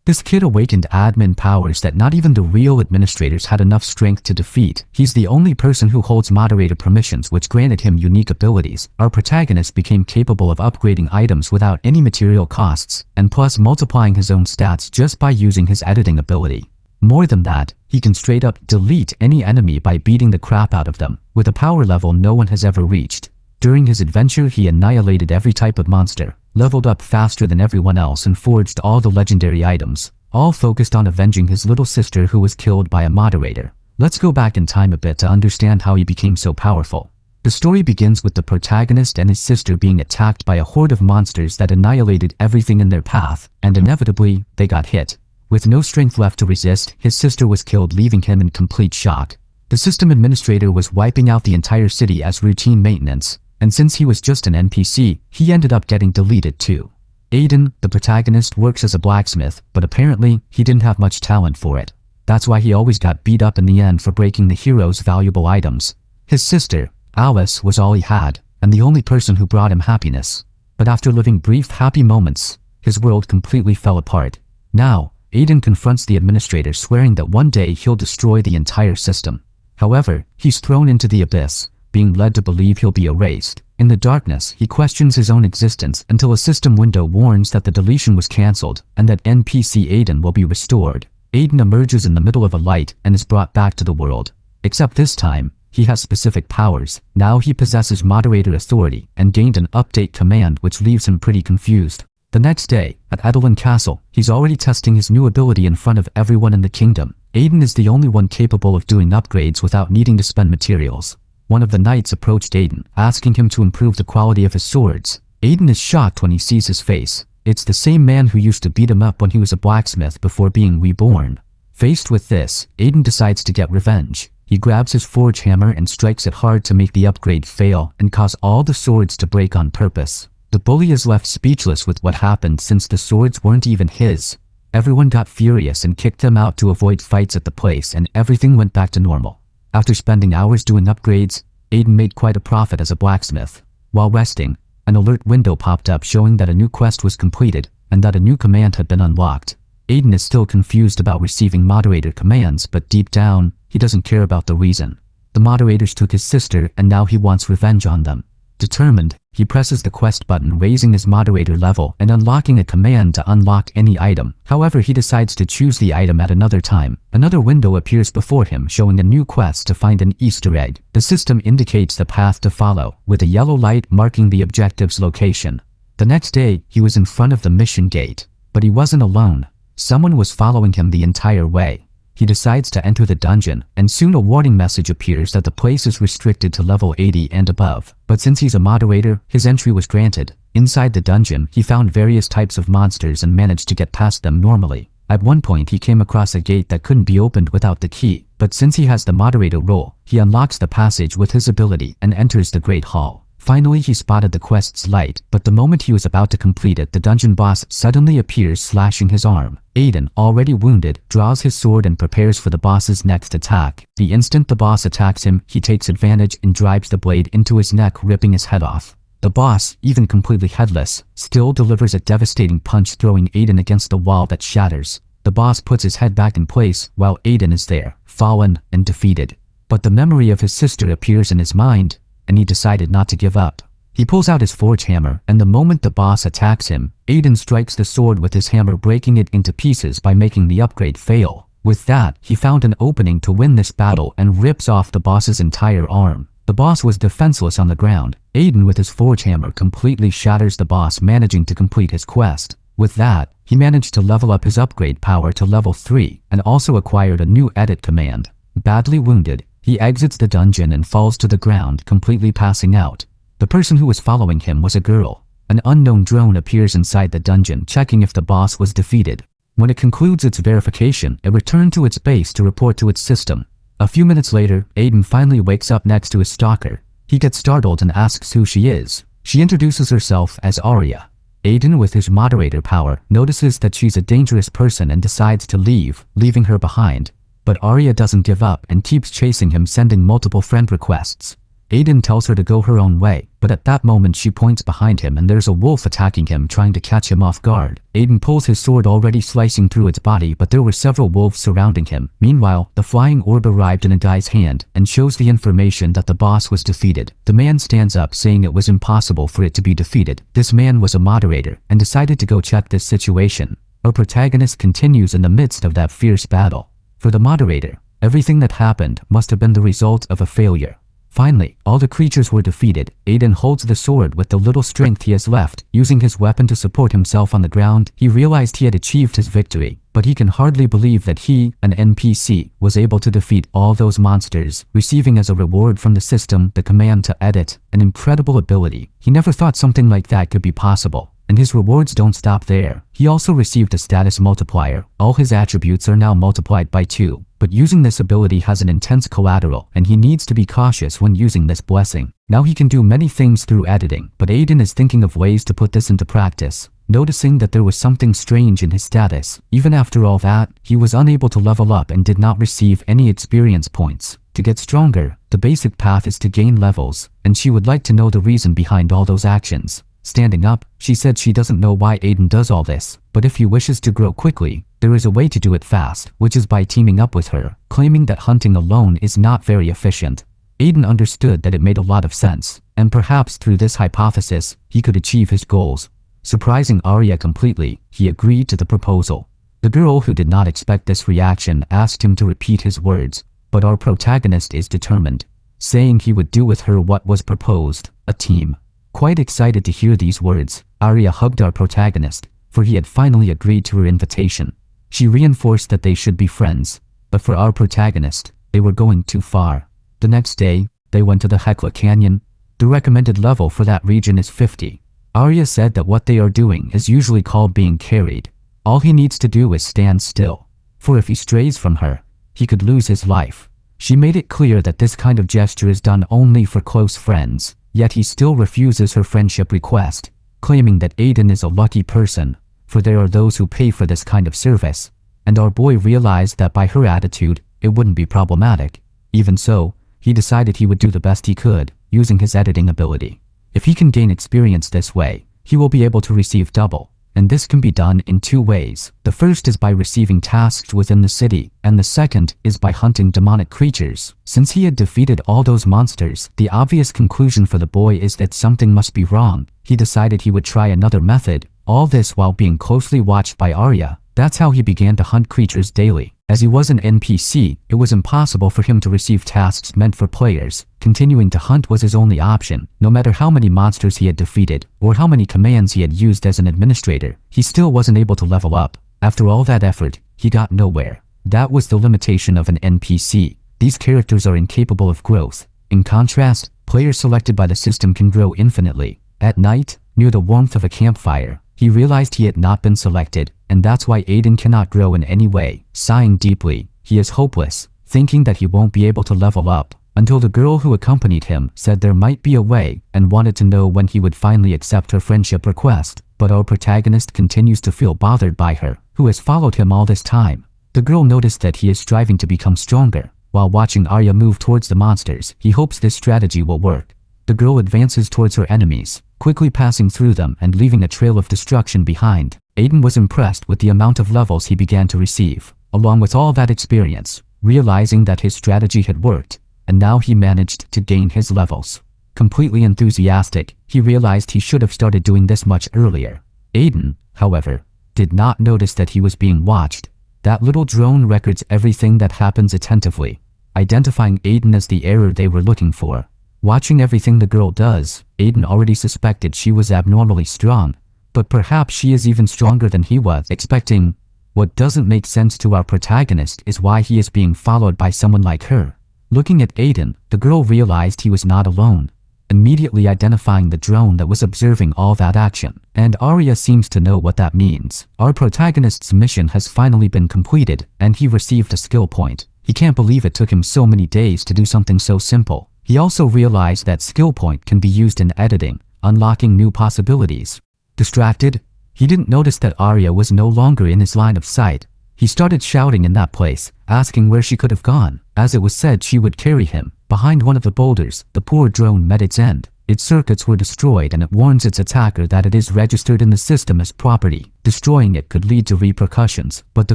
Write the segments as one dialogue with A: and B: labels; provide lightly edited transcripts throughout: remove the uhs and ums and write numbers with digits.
A: This kid awakened admin powers that not even the real administrators had enough strength to defeat. He's the only person who holds moderator permissions, which granted him unique abilities. Our protagonist became capable of upgrading items without any material costs, and plus multiplying his own stats just by using his editing ability. More than that, he can straight up delete any enemy by beating the crap out of them, with a power level no one has ever reached. During his adventure, he annihilated every type of monster, leveled up faster than everyone else, and forged all the legendary items, all focused on avenging his little sister who was killed by a moderator. Let's go back in time a bit to understand how he became so powerful. The story begins with the protagonist and his sister being attacked by a horde of monsters that annihilated everything in their path, and inevitably, they got hit. With no strength left to resist, his sister was killed, leaving him in complete shock. The system administrator was wiping out the entire city as routine maintenance, and since he was just an NPC, he ended up getting deleted too. Aiden, the protagonist, works as a blacksmith, but apparently, he didn't have much talent for it. That's why he always got beat up in the end for breaking the hero's valuable items. His sister, Alice, was all he had, and the only person who brought him happiness. But after living brief, happy moments, his world completely fell apart. Now, Aiden confronts the administrator, swearing that one day he'll destroy the entire system. However, he's thrown into the abyss, being led to believe he'll be erased. In the darkness, he questions his own existence until a system window warns that the deletion was cancelled and that NPC Aiden will be restored. Aiden emerges in the middle of a light and is brought back to the world. Except this time, he has specific powers. Now he possesses moderator authority and gained an update command, which leaves him pretty confused. The next day, at Edelin Castle, he's already testing his new ability in front of everyone in the kingdom. Aiden is the only one capable of doing upgrades without needing to spend materials. One of the knights approached Aiden, asking him to improve the quality of his swords. Aiden is shocked when he sees his face. It's the same man who used to beat him up when he was a blacksmith before being reborn. Faced with this, Aiden decides to get revenge. He grabs his forge hammer and strikes it hard to make the upgrade fail and cause all the swords to break on purpose. The bully is left speechless with what happened since the swords weren't even his. Everyone got furious and kicked him out to avoid fights at the place, and everything went back to normal. After spending hours doing upgrades, Aiden made quite a profit as a blacksmith. While resting, an alert window popped up showing that a new quest was completed and that a new command had been unlocked. Aiden is still confused about receiving moderator commands, but deep down, he doesn't care about the reason. The moderators took his sister and now he wants revenge on them. Determined, he presses the quest button, raising his moderator level and unlocking a command to unlock any item. However, he decides to choose the item at another time. Another window appears before him showing a new quest to find an Easter egg. The system indicates the path to follow, with a yellow light marking the objective's location. The next day, he was in front of the mission gate, but he wasn't alone. Someone was following him the entire way. He decides to enter the dungeon, and soon a warning message appears that the place is restricted to level 80 and above. But since he's a moderator, his entry was granted. Inside the dungeon, he found various types of monsters and managed to get past them normally. At one point, he came across a gate that couldn't be opened without the key, but since he has the moderator role, he unlocks the passage with his ability and enters the Great Hall. Finally, he spotted the quest's light, but the moment he was about to complete it, the dungeon boss suddenly appears, slashing his arm. Aiden, already wounded, draws his sword and prepares for the boss's next attack. The instant the boss attacks him, he takes advantage and drives the blade into his neck, ripping his head off. The boss, even completely headless, still delivers a devastating punch, throwing Aiden against the wall that shatters. The boss puts his head back in place while Aiden is there, fallen and defeated. But the memory of his sister appears in his mind, and he decided not to give up. He pulls out his forge hammer, and the moment the boss attacks him, Aiden strikes the sword with his hammer, breaking it into pieces by making the upgrade fail. With that, he found an opening to win this battle and rips off the boss's entire arm. The boss was defenseless on the ground. Aiden, with his forge hammer, completely shatters the boss, managing to complete his quest. With that, he managed to level up his upgrade power to level 3 and also acquired a new edit command. Badly wounded, he exits the dungeon and falls to the ground, completely passing out. The person who was following him was a girl. An unknown drone appears inside the dungeon, checking if the boss was defeated. When it concludes its verification, it returned to its base to report to its system. A few minutes later, Aiden finally wakes up next to his stalker. He gets startled and asks who she is. She introduces herself as Arya. Aiden, with his moderator power, notices that she's a dangerous person and decides to leave, leaving her behind. But Arya doesn't give up and keeps chasing him, sending multiple friend requests. Aiden tells her to go her own way, but at that moment she points behind him and there's a wolf attacking him, trying to catch him off guard. Aiden pulls his sword, already slicing through its body, but there were several wolves surrounding him. Meanwhile, the flying orb arrived in a guy's hand and shows the information that the boss was defeated. The man stands up, saying it was impossible for it to be defeated. This man was a moderator and decided to go check this situation. Our protagonist continues in the midst of that fierce battle. For the moderator, everything that happened must have been the result of a failure. Finally, all the creatures were defeated. Aiden holds the sword with the little strength he has left. Using his weapon to support himself on the ground, he realized he had achieved his victory. But he can hardly believe that he, an NPC, was able to defeat all those monsters, receiving as a reward from the system the command to edit, an incredible ability. He never thought something like that could be possible. And his rewards don't stop there. He also received a status multiplier. All his attributes are now multiplied by 2. But using this ability has an intense collateral, and he needs to be cautious when using this blessing. Now he can do many things through editing, but Aiden is thinking of ways to put this into practice. Noticing that there was something strange in his status. Even after all that, he was unable to level up and did not receive any experience points. To get stronger, the basic path is to gain levels, and she would like to know the reason behind all those actions. Standing up, she said she doesn't know why Aiden does all this, but if he wishes to grow quickly, there is a way to do it fast, which is by teaming up with her, claiming that hunting alone is not very efficient. Aiden understood that it made a lot of sense, and perhaps through this hypothesis, he could achieve his goals. Surprising Arya completely, he agreed to the proposal. The girl, who did not expect this reaction, asked him to repeat his words, but our protagonist is determined, saying he would do with her what was proposed, a team. Quite excited to hear these words, Arya hugged our protagonist, for he had finally agreed to her invitation. She reinforced that they should be friends, but for our protagonist, they were going too far. The next day, they went to the Hekla Canyon. The recommended level for that region is 50. Arya said that what they are doing is usually called being carried. All he needs to do is stand still, for if he strays from her, he could lose his life. She made it clear that this kind of gesture is done only for close friends. Yet he still refuses her friendship request, claiming that Aiden is a lucky person, for there are those who pay for this kind of service, and our boy realized that by her attitude, it wouldn't be problematic. Even so, he decided he would do the best he could, using his editing ability. If he can gain experience this way, he will be able to receive double, and this can be done in 2 ways. The first is by receiving tasks within the city, and the second is by hunting demonic creatures. Since he had defeated all those monsters, the obvious conclusion for the boy is that something must be wrong. He decided he would try another method, all this while being closely watched by Arya. That's how he began to hunt creatures daily. As he was an NPC, it was impossible for him to receive tasks meant for players. Continuing to hunt was his only option. No matter how many monsters he had defeated, or how many commands he had used as an administrator, he still wasn't able to level up. After all that effort, he got nowhere. That was the limitation of an NPC. These characters are incapable of growth. In contrast, players selected by the system can grow infinitely. At night, near the warmth of a campfire, he realized he had not been selected, and that's why Aiden cannot grow in any way. Sighing deeply, he is hopeless, thinking that he won't be able to level up, until the girl who accompanied him said there might be a way and wanted to know when he would finally accept her friendship request. But our protagonist continues to feel bothered by her, who has followed him all this time. The girl noticed that he is striving to become stronger. While watching Arya move towards the monsters, he hopes this strategy will work. The girl advances towards her enemies, quickly passing through them and leaving a trail of destruction behind. Aiden was impressed with the amount of levels he began to receive, along with all that experience, realizing that his strategy had worked, and now he managed to gain his levels. Completely enthusiastic, he realized he should have started doing this much earlier. Aiden, however, did not notice that he was being watched. That little drone records everything that happens attentively, identifying Aiden as the error they were looking for. Watching everything the girl does, Aiden already suspected she was abnormally strong, but perhaps she is even stronger than he was expecting. What doesn't make sense to our protagonist is why he is being followed by someone like her. Looking at Aiden, the girl realized he was not alone, immediately identifying the drone that was observing all that action. And Arya seems to know what that means. Our protagonist's mission has finally been completed, and he received a skill point. He can't believe it took him so many days to do something so simple. He also realized that skill point can be used in editing, unlocking new possibilities. Distracted, he didn't notice that Arya was no longer in his line of sight. He started shouting in that place, asking where she could have gone, as it was said she would carry him. Behind one of the boulders, the poor drone met its end. Its circuits were destroyed and it warns its attacker that it is registered in the system as property. Destroying it could lead to repercussions, but the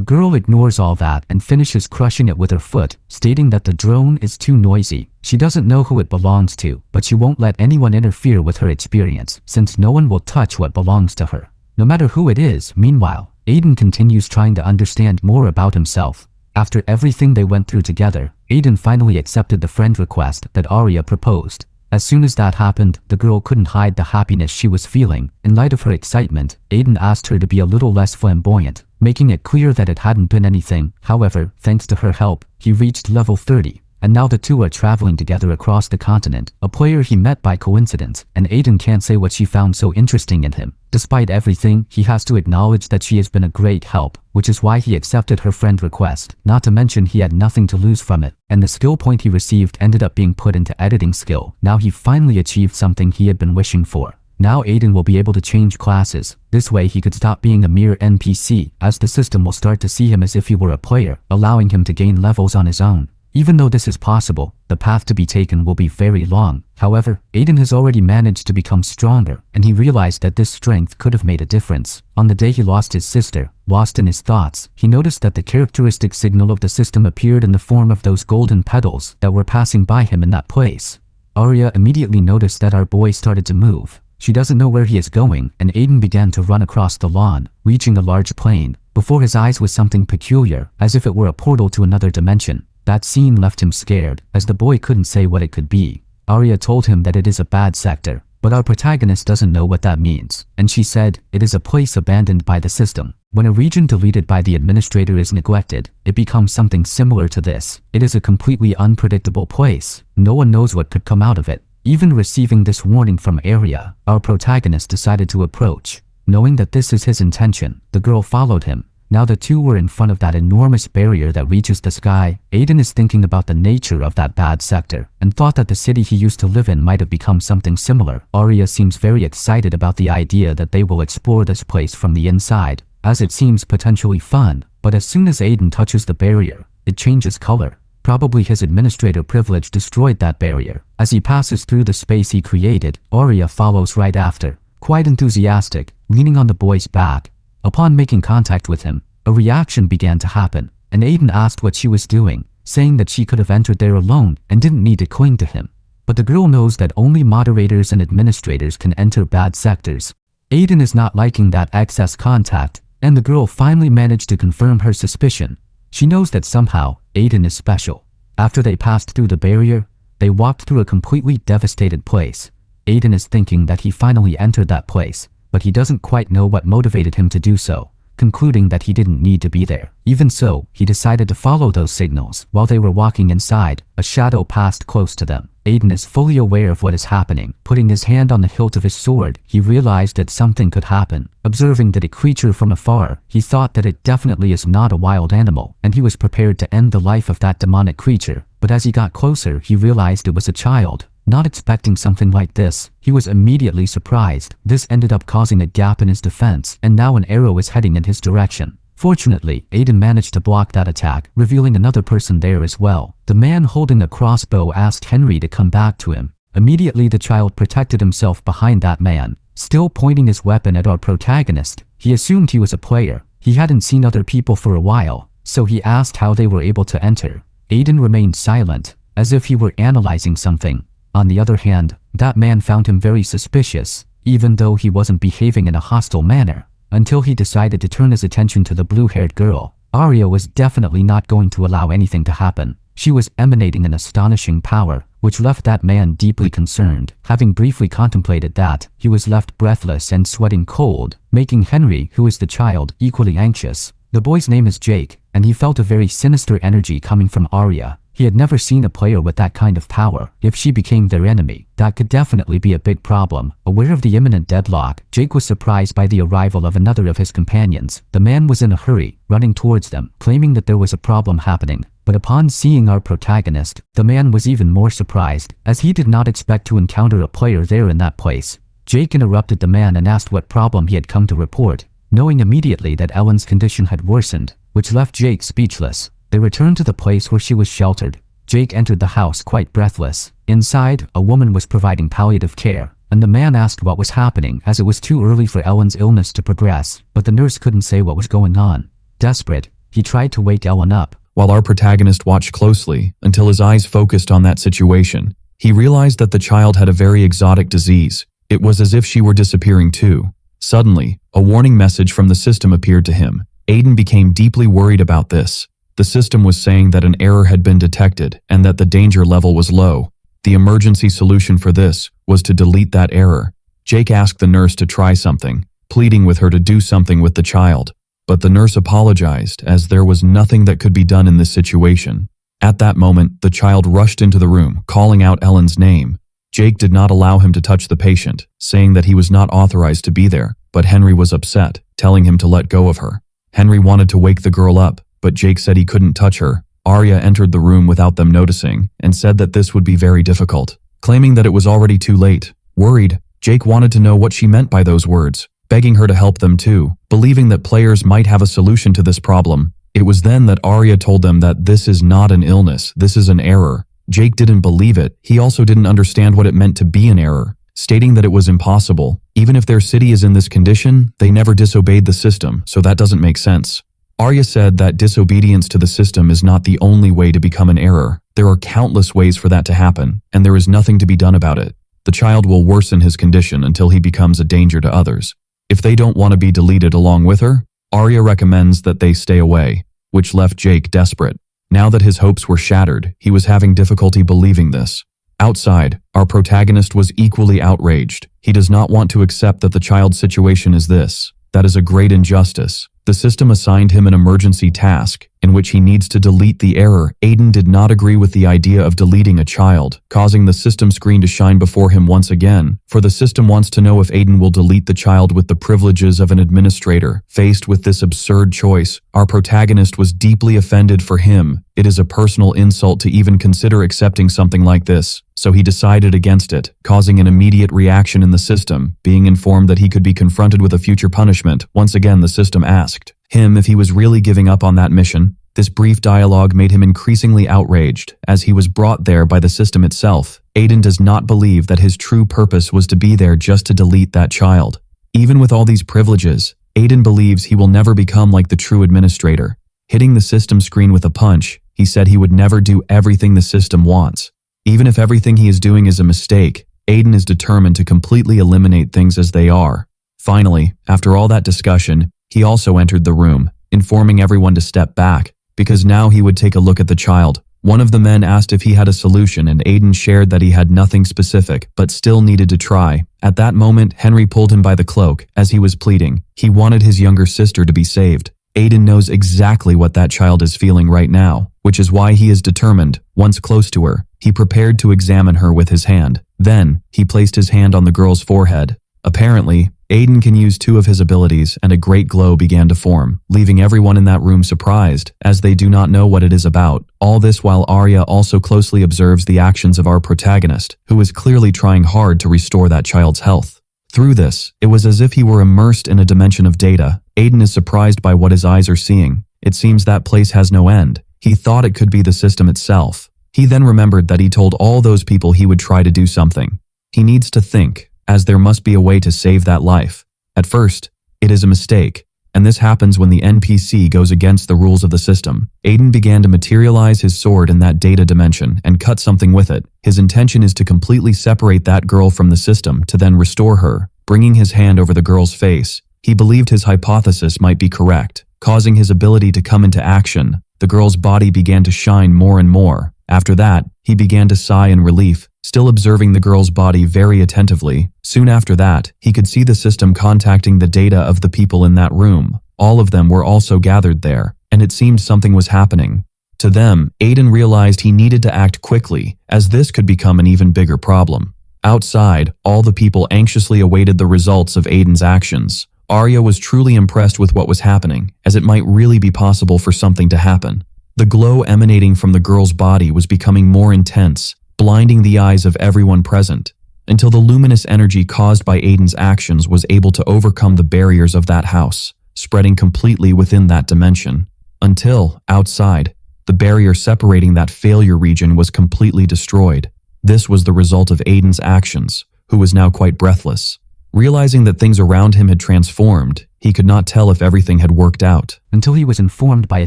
A: girl ignores all that and finishes crushing it with her foot, stating that the drone is too noisy. She doesn't know who it belongs to, but she won't let anyone interfere with her experience, since no one will touch what belongs to her, no matter who it is. Meanwhile, Aiden continues trying to understand more about himself. After everything they went through together, Aiden finally accepted the friend request that Arya proposed. As soon as that happened, the girl couldn't hide the happiness she was feeling. In light of her excitement, Aiden asked her to be a little less flamboyant, making it clear that it hadn't been anything. However, thanks to her help, he reached level 30. And now the two are traveling together across the continent, a player he met by coincidence, and Aiden can't say what she found so interesting in him. Despite everything, he has to acknowledge that she has been a great help, which is why he accepted her friend request, not to mention he had nothing to lose from it, and the skill point he received ended up being put into editing skill. Now he finally achieved something he had been wishing for. Now Aiden will be able to change classes. This way he could stop being a mere NPC, as the system will start to see him as if he were a player, allowing him to gain levels on his own. Even though this is possible, the path to be taken will be very long. However, Aiden has already managed to become stronger, and he realized that this strength could have made a difference. On the day he lost his sister, lost in his thoughts, he noticed that the characteristic signal of the system appeared in the form of those golden petals that were passing by him in that place. Arya immediately noticed that our boy started to move. She doesn't know where he is going, and Aiden began to run across the lawn, reaching a large plain. Before his eyes was something peculiar, as if it were a portal to another dimension. That scene left him scared, as the boy couldn't say what it could be. Arya told him that it is a bad sector, but our protagonist doesn't know what that means, and she said, it is a place abandoned by the system. When a region deleted by the administrator is neglected, it becomes something similar to this. It is a completely unpredictable place. No one knows what could come out of it. Even receiving this warning from Arya, our protagonist decided to approach. Knowing that this is his intention, the girl followed him. Now the two were in front of that enormous barrier that reaches the sky. Aiden is thinking about the nature of that bad sector, and thought that the city he used to live in might have become something similar. Arya seems very excited about the idea that they will explore this place from the inside, as it seems potentially fun. But as soon as Aiden touches the barrier, it changes color. Probably his administrator privilege destroyed that barrier. As he passes through the space he created, Arya follows right after, quite enthusiastic, leaning on the boy's back. Upon making contact with him, a reaction began to happen, and Aiden asked what she was doing, saying that she could have entered there alone and didn't need to cling to him. But the girl knows that only moderators and administrators can enter bad sectors. Aiden is not liking that excess contact, and the girl finally managed to confirm her suspicion. She knows that somehow, Aiden is special. After they passed through the barrier, they walked through a completely devastated place. Aiden is thinking that he finally entered that place, but he doesn't quite know what motivated him to do so, concluding that he didn't need to be there. Even so, he decided to follow those signals. While they were walking inside, a shadow passed close to them. Aiden is fully aware of what is happening. Putting his hand on the hilt of his sword, he realized that something could happen. Observing that a creature from afar, he thought that it definitely is not a wild animal, and he was prepared to end the life of that demonic creature. But as he got closer, he realized it was a child. Not expecting something like this, he was immediately surprised. This ended up causing a gap in his defense, and now an arrow is heading in his direction. Fortunately, Aiden managed to block that attack, revealing another person there as well. The man holding a crossbow asked Henry to come back to him. Immediately the child protected himself behind that man, still pointing his weapon at our protagonist. He assumed he was a player. He hadn't seen other people for a while, so he asked how they were able to enter. Aiden remained silent, as if he were analyzing something. On the other hand, that man found him very suspicious, even though he wasn't behaving in a hostile manner, until he decided to turn his attention to the blue-haired girl. Arya was definitely not going to allow anything to happen. She was emanating an astonishing power, which left that man deeply concerned. Having briefly contemplated that, he was left breathless and sweating cold, making Henry, who is the child, equally anxious. The boy's name is Jake, and he felt a very sinister energy coming from Arya. He had never seen a player with that kind of power. If she became their enemy, that could definitely be a big problem. Aware of the imminent deadlock, Jake was surprised by the arrival of another of his companions. The man was in a hurry, running towards them, claiming that there was a problem happening. But upon seeing our protagonist, the man was even more surprised, as he did not expect to encounter a player there in that place. Jake interrupted the man and asked what problem he had come to report, knowing immediately that Ellen's condition had worsened, which left Jake speechless. They returned to the place where she was sheltered. Jake entered the house quite breathless. Inside, a woman was providing palliative care, and the man asked what was happening as it was too early for Ellen's illness to progress, but the nurse couldn't say what was going on. Desperate, he tried to wake Ellen up.
B: While our protagonist watched closely until his eyes focused on that situation, he realized that the child had a very exotic disease. It was as if she were disappearing too. Suddenly, a warning message from the system appeared to him. Aiden became deeply worried about this. The system was saying that an error had been detected and that the danger level was low. The emergency solution for this was to delete that error. Jake asked the nurse to try something, pleading with her to do something with the child. But the nurse apologized as there was nothing that could be done in this situation. At that moment, the child rushed into the room, calling out Ellen's name. Jake did not allow him to touch the patient, saying that he was not authorized to be there, but Henry was upset, telling him to let go of her. Henry wanted to wake the girl up, but Jake said he couldn't touch her. Arya entered the room without them noticing and said that this would be very difficult, claiming that it was already too late. Worried, Jake wanted to know what she meant by those words, begging her to help them too, believing that players might have a solution to this problem. It was then that Arya told them that this is not an illness, this is an error. Jake didn't believe it. He also didn't understand what it meant to be an error, stating that it was impossible. Even if their city is in this condition, they never disobeyed the system, so that doesn't make sense. Arya said that disobedience to the system is not the only way to become an error. There are countless ways for that to happen, and there is nothing to be done about it. The child will worsen his condition until he becomes a danger to others. If they don't want to be deleted along with her, Arya recommends that they stay away, which left Jake desperate. Now that his hopes were shattered, he was having difficulty believing this. Outside, our protagonist was equally outraged. He does not want to accept that the child's situation is this. That is a great injustice. The system assigned him an emergency task, in which he needs to delete the error. Aiden did not agree with the idea of deleting a child, causing the system screen to shine before him once again, for the system wants to know if Aiden will delete the child with the privileges of an administrator. Faced with this absurd choice, our protagonist was deeply offended for him. It is a personal insult to even consider accepting something like this, so he decided against it, causing an immediate reaction in the system. Being informed that he could be confronted with a future punishment, once again the system asked him if he was really giving up on that mission. This brief dialogue made him increasingly outraged, as he was brought there by the system itself. Aiden does not believe that his true purpose was to be there just to delete that child. Even with all these privileges, Aiden believes he will never become like the true administrator. Hitting the system screen with a punch, he said he would never do everything the system wants. Even if everything he is doing is a mistake, Aiden is determined to completely eliminate things as they are. Finally, after all that discussion, he also entered the room, informing everyone to step back, because now he would take a look at the child. One of the men asked if he had a solution, and Aiden shared that he had nothing specific, but still needed to try. At that moment, Henry pulled him by the cloak, as he was pleading. He wanted his younger sister to be saved. Aiden knows exactly what that child is feeling right now, which is why he is determined. Once close to her, he prepared to examine her with his hand. Then, he placed his hand on the girl's forehead. Apparently, Aiden can use two of his abilities, and a great glow began to form, leaving everyone in that room surprised, as they do not know what it is about. All this while Arya also closely observes the actions of our protagonist, who is clearly trying hard to restore that child's health. Through this, it was as if he were immersed in a dimension of data. Aiden is surprised by what his eyes are seeing. It seems that place has no end. He thought it could be the system itself. He then remembered that he told all those people he would try to do something. He needs to think, as there must be a way to save that life. At first, it is a mistake, and this happens when the NPC goes against the rules of the system. Aiden began to materialize his sword in that data dimension and cut something with it. His intention is to completely separate that girl from the system to then restore her. Bringing his hand over the girl's face, he believed his hypothesis might be correct, causing his ability to come into action. The girl's body began to shine more and more. After that, he began to sigh in relief, still observing the girl's body very attentively. Soon after that, he could see the system contacting the data of the people in that room. All of them were also gathered there, and it seemed something was happening. To them, Aiden realized he needed to act quickly, as this could become an even bigger problem. Outside, all the people anxiously awaited the results of Aiden's actions. Arya was truly impressed with what was happening, as it might really be possible for something to happen. The glow emanating from the girl's body was becoming more intense, blinding the eyes of everyone present, until the luminous energy caused by Aiden's actions was able to overcome the barriers of that house, spreading completely within that dimension. Until, outside, The barrier separating that failure region was completely destroyed. This was the result of Aiden's actions, who was now quite breathless. Realizing that things around him had transformed, he could not tell if everything had worked out.
A: Until he was informed by a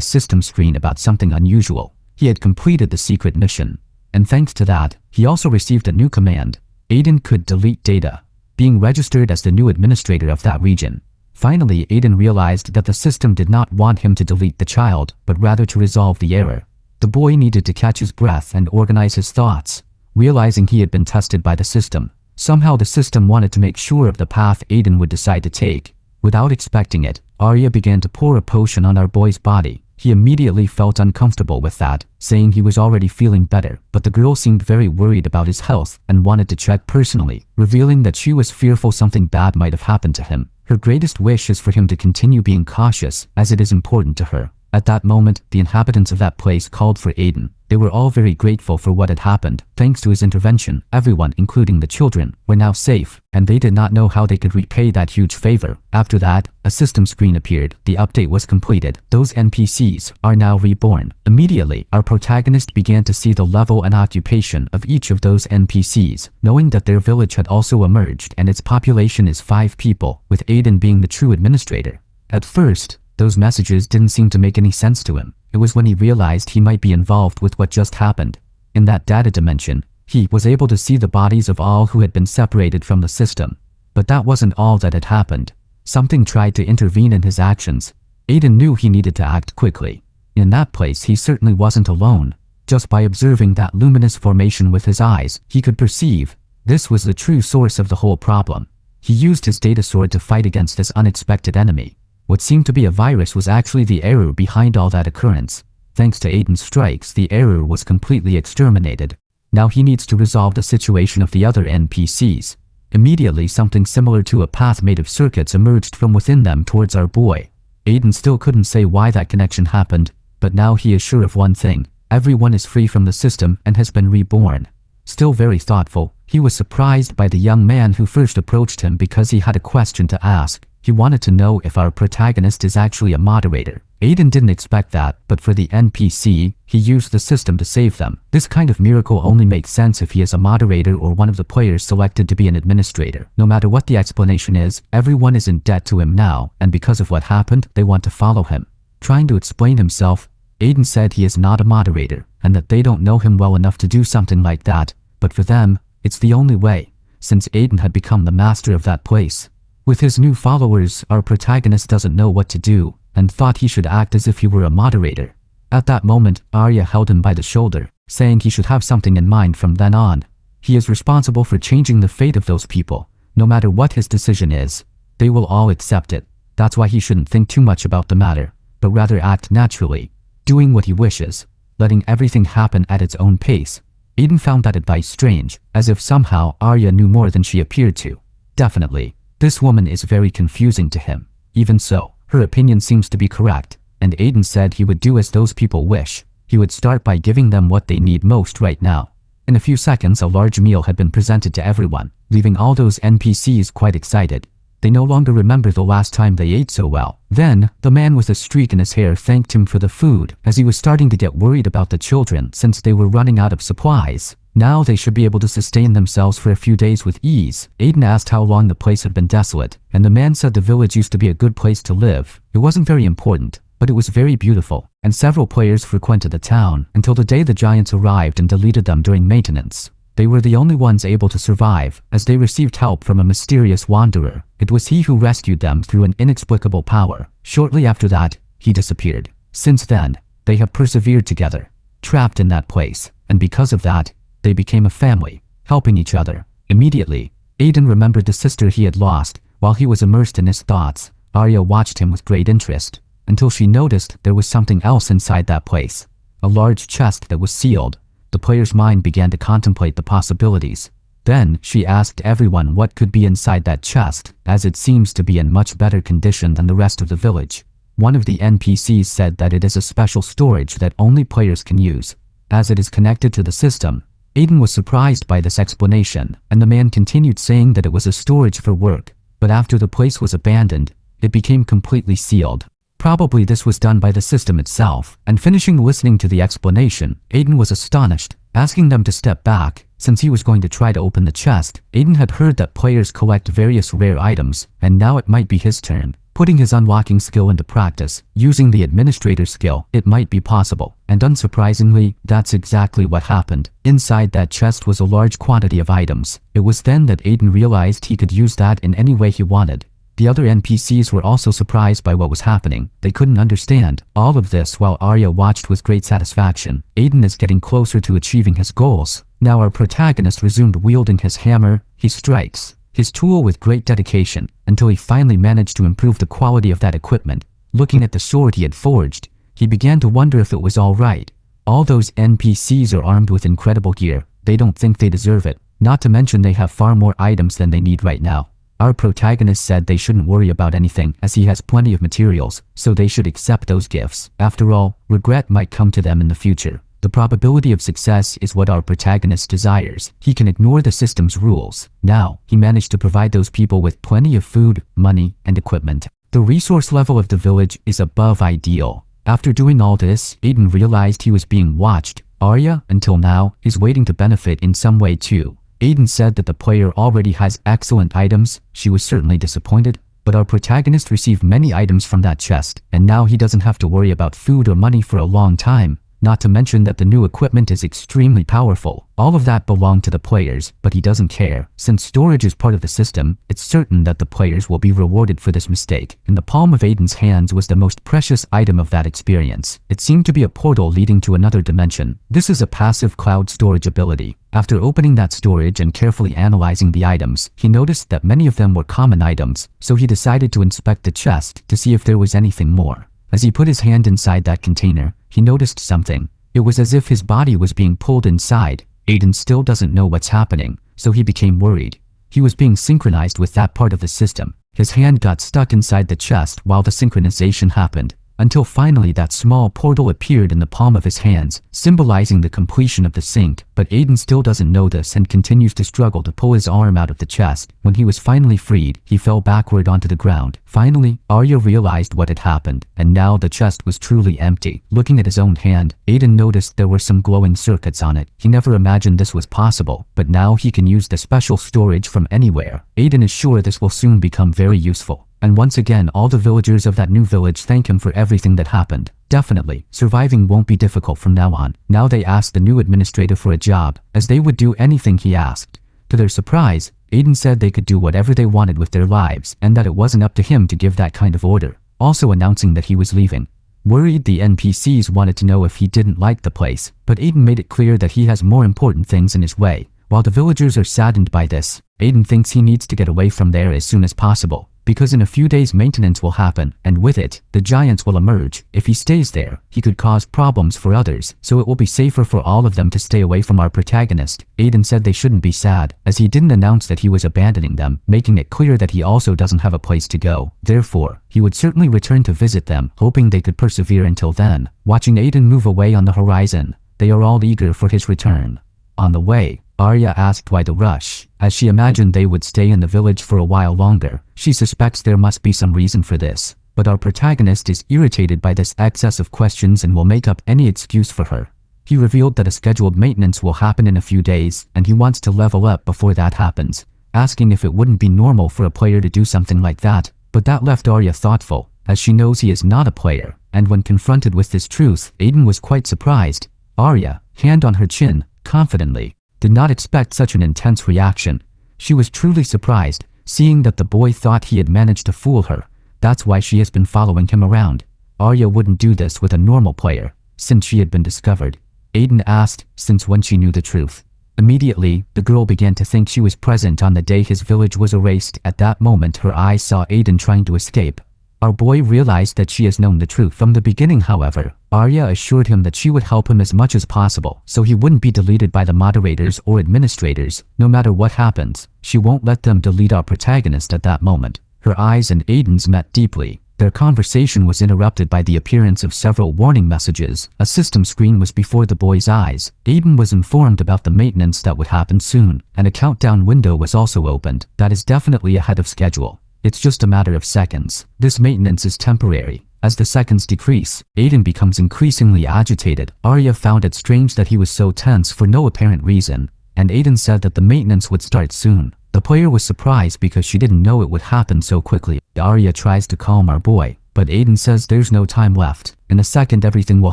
A: system screen about something unusual. He had completed the secret mission. And thanks to that, he also received a new command. Aiden could delete data, being registered as the new administrator of that region. Finally, Aiden realized that the system did not want him to delete the child, but rather to resolve the error. The boy needed to catch his breath and organize his thoughts. Realizing he had been tested by the system, somehow the system wanted to make sure of the path Aiden would decide to take. Without expecting it, Arya began to pour a potion on our boy's body. He immediately felt uncomfortable with that, saying he was already feeling better, but the girl seemed very worried about his health and wanted to check personally, revealing that she was fearful something bad might have happened to him. Her greatest wish is for him to continue being cautious, as it is important to her. At that moment, the inhabitants of that place called for Aiden. They were all very grateful for what had happened. Thanks to his intervention, everyone, including the children, were now safe, and they did not know how they could repay that huge favor. After that, a system screen appeared. The update was completed. Those NPCs are now reborn. Immediately, our protagonist began to see the level and occupation of each of those NPCs, knowing that their village had also emerged and its population is 5 people, with Aiden being the true administrator. At first, those messages didn't seem to make any sense to him. It was when he realized he might be involved with what just happened. In that data dimension, he was able to see the bodies of all who had been separated from the system. But that wasn't all that had happened. Something tried to intervene in his actions. Aiden knew he needed to act quickly. In that place, he certainly wasn't alone. Just by observing that luminous formation with his eyes, he could perceive this was the true source of the whole problem. He used his data sword to fight against this unexpected enemy. What seemed to be a virus was actually the error behind all that occurrence. Thanks to Aiden's strikes, the error was completely exterminated. Now he needs to resolve the situation of the other NPCs. Immediately, something similar to a path made of circuits emerged from within them towards our boy. Aiden still couldn't say why that connection happened, but now he is sure of one thing. Everyone is free from the system and has been reborn. Still very thoughtful, he was surprised by the young man who first approached him because he had a question to ask. He wanted to know if our protagonist is actually a moderator. Aiden didn't expect that, but for the NPC, he used the system to save them. This kind of miracle only makes sense if he is a moderator or one of the players selected to be an administrator. No matter what the explanation is, everyone is in debt to him now, and because of what happened, they want to follow him. Trying to explain himself, Aiden said he is not a moderator, and that they don't know him well enough to do something like that, but for them, it's the only way, since Aiden had become the master of that place. With his new followers, our protagonist doesn't know what to do, and thought he should act as if he were a moderator. At that moment, Arya held him by the shoulder, saying he should have something in mind from then on. He is responsible for changing the fate of those people. No matter what his decision is, they will all accept it. That's why he shouldn't think too much about the matter, but rather act naturally, doing what he wishes, letting everything happen at its own pace. Aiden found that advice strange, as if somehow Arya knew more than she appeared to. Definitely. This woman is very confusing to him. Even so, her opinion seems to be correct, and Aiden said he would do as those people wish. He would start by giving them what they need most right now. In a few seconds, a large meal had been presented to everyone, leaving all those NPCs quite excited. They no longer remember the last time they ate so well. Then, the man with a streak in his hair thanked him for the food, as he was starting to get worried about the children since they were running out of supplies. Now they should be able to sustain themselves for a few days with ease. Aiden asked how long the place had been desolate, and the man said the village used to be a good place to live. It wasn't very important, but it was very beautiful, and several players frequented the town until the day the giants arrived and deleted them during maintenance. They were the only ones able to survive, as they received help from a mysterious wanderer. It was he who rescued them through an inexplicable power. Shortly after that, he disappeared. Since then, they have persevered together, trapped in that place, and because of that, they became a family, helping each other. Immediately, Aiden remembered the sister he had lost. While he was immersed in his thoughts, Arya watched him with great interest, until she noticed there was something else inside that place. A large chest that was sealed. The player's mind began to contemplate the possibilities. Then, she asked everyone what could be inside that chest, as it seems to be in much better condition than the rest of the village. One of the NPCs said that it is a special storage that only players can use, as it is connected to the system. Aiden was surprised by this explanation, and the man continued saying that it was a storage for work, but after the place was abandoned, it became completely sealed. Probably this was done by the system itself, and finishing listening to the explanation, Aiden was astonished, asking them to step back. Since he was going to try to open the chest, Aiden had heard that players collect various rare items, and now it might be his turn. Putting his unlocking skill into practice, using the administrator skill, it might be possible. And unsurprisingly, that's exactly what happened. Inside that chest was a large quantity of items. It was then that Aiden realized he could use that in any way he wanted. The other NPCs were also surprised by what was happening. They couldn't understand all of this while Arya watched with great satisfaction. Aiden is getting closer to achieving his goals. Now our protagonist resumed wielding his hammer. He strikes his tool with great dedication until he finally managed to improve the quality of that equipment. Looking at the sword he had forged, he began to wonder if it was all right. All those NPCs are armed with incredible gear. They don't think they deserve it. Not to mention they have far more items than they need right now. Our protagonist said they shouldn't worry about anything as he has plenty of materials, so they should accept those gifts. After all, regret might come to them in the future. The probability of success is what our protagonist desires. He can ignore the system's rules. Now, he managed to provide those people with plenty of food, money, and equipment. The resource level of the village is above ideal. After doing all this, Aiden realized he was being watched. Arya, until now, is waiting to benefit in some way too. Aiden said that the player already has excellent items. She was certainly disappointed, but our protagonist received many items from that chest, and now he doesn't have to worry about food or money for a long time. Not to mention that the new equipment is extremely powerful. All of that belonged to the players, but he doesn't care. Since storage is part of the system, it's certain that the players will be rewarded for this mistake. In the palm of Aiden's hands was the most precious item of that experience. It seemed to be a portal leading to another dimension. This is a passive cloud storage ability. After opening that storage and carefully analyzing the items, he noticed that many of them were common items, so he decided to inspect the chest to see if there was anything more. As he put his hand inside that container, he noticed something. It was as if his body was being pulled inside. Aiden still doesn't know what's happening, so he became worried. He was being synchronized with that part of the system. His hand got stuck inside the chest while the synchronization happened, until finally that small portal appeared in the palm of his hands, symbolizing the completion of the sync. But Aiden still doesn't know this and continues to struggle to pull his arm out of the chest. When he was finally freed, he fell backward onto the ground. Finally, Arya realized what had happened, and now the chest was truly empty. Looking at his own hand, Aiden noticed there were some glowing circuits on it. He never imagined this was possible, but now he can use the special storage from anywhere. Aiden is sure this will soon become very useful. And once again, all the villagers of that new village thank him for everything that happened. Definitely, surviving won't be difficult from now on. Now they asked the new administrator for a job, as they would do anything he asked. To their surprise, Aiden said they could do whatever they wanted with their lives, and that it wasn't up to him to give that kind of order, also announcing that he was leaving. Worried, the NPCs wanted to know if he didn't like the place, but Aiden made it clear that he has more important things in his way. While the villagers are saddened by this, Aiden thinks he needs to get away from there as soon as possible, because in a few days maintenance will happen, and with it, the giants will emerge. If he stays there, he could cause problems for others, so it will be safer for all of them to stay away from our protagonist. Aiden said they shouldn't be sad, as he didn't announce that he was abandoning them, making it clear that he also doesn't have a place to go. Therefore, he would certainly return to visit them, hoping they could persevere until then. Watching Aiden move away on the horizon, they are all eager for his return. On the way, Arya asked why the rush, as she imagined they would stay in the village for a while longer. She suspects there must be some reason for this, but our protagonist is irritated by this excess of questions and will make up any excuse for her. He revealed that a scheduled maintenance will happen in a few days, and he wants to level up before that happens, asking if it wouldn't be normal for a player to do something like that. But that left Arya thoughtful, as she knows he is not a player, and when confronted with this truth, Aiden was quite surprised. Arya, hand on her chin, confidently, did not expect such an intense reaction. She was truly surprised, seeing that the boy thought he had managed to fool her. That's why she has been following him around. Arya wouldn't do this with a normal player, since she had been discovered. Aiden asked since when she knew the truth. Immediately, the girl began to think she was present on the day his village was erased. At that moment, her eyes saw Aiden trying to escape. Our boy realized that she has known the truth from the beginning. However, Arya assured him that she would help him as much as possible, so he wouldn't be deleted by the moderators or administrators. No matter what happens, she won't let them delete our protagonist at that moment. Her eyes and Aiden's met deeply. Their conversation was interrupted by the appearance of several warning messages. A system screen was before the boy's eyes. Aiden was informed about the maintenance that would happen soon, and a countdown window was also opened. That is definitely ahead of schedule. It's just a matter of seconds. This maintenance is temporary. As the seconds decrease, Aiden becomes increasingly agitated. Arya found it strange that he was so tense for no apparent reason, and Aiden said that the maintenance would start soon. The player was surprised because she didn't know it would happen so quickly. Arya tries to calm our boy, but Aiden says there's no time left. In a second everything will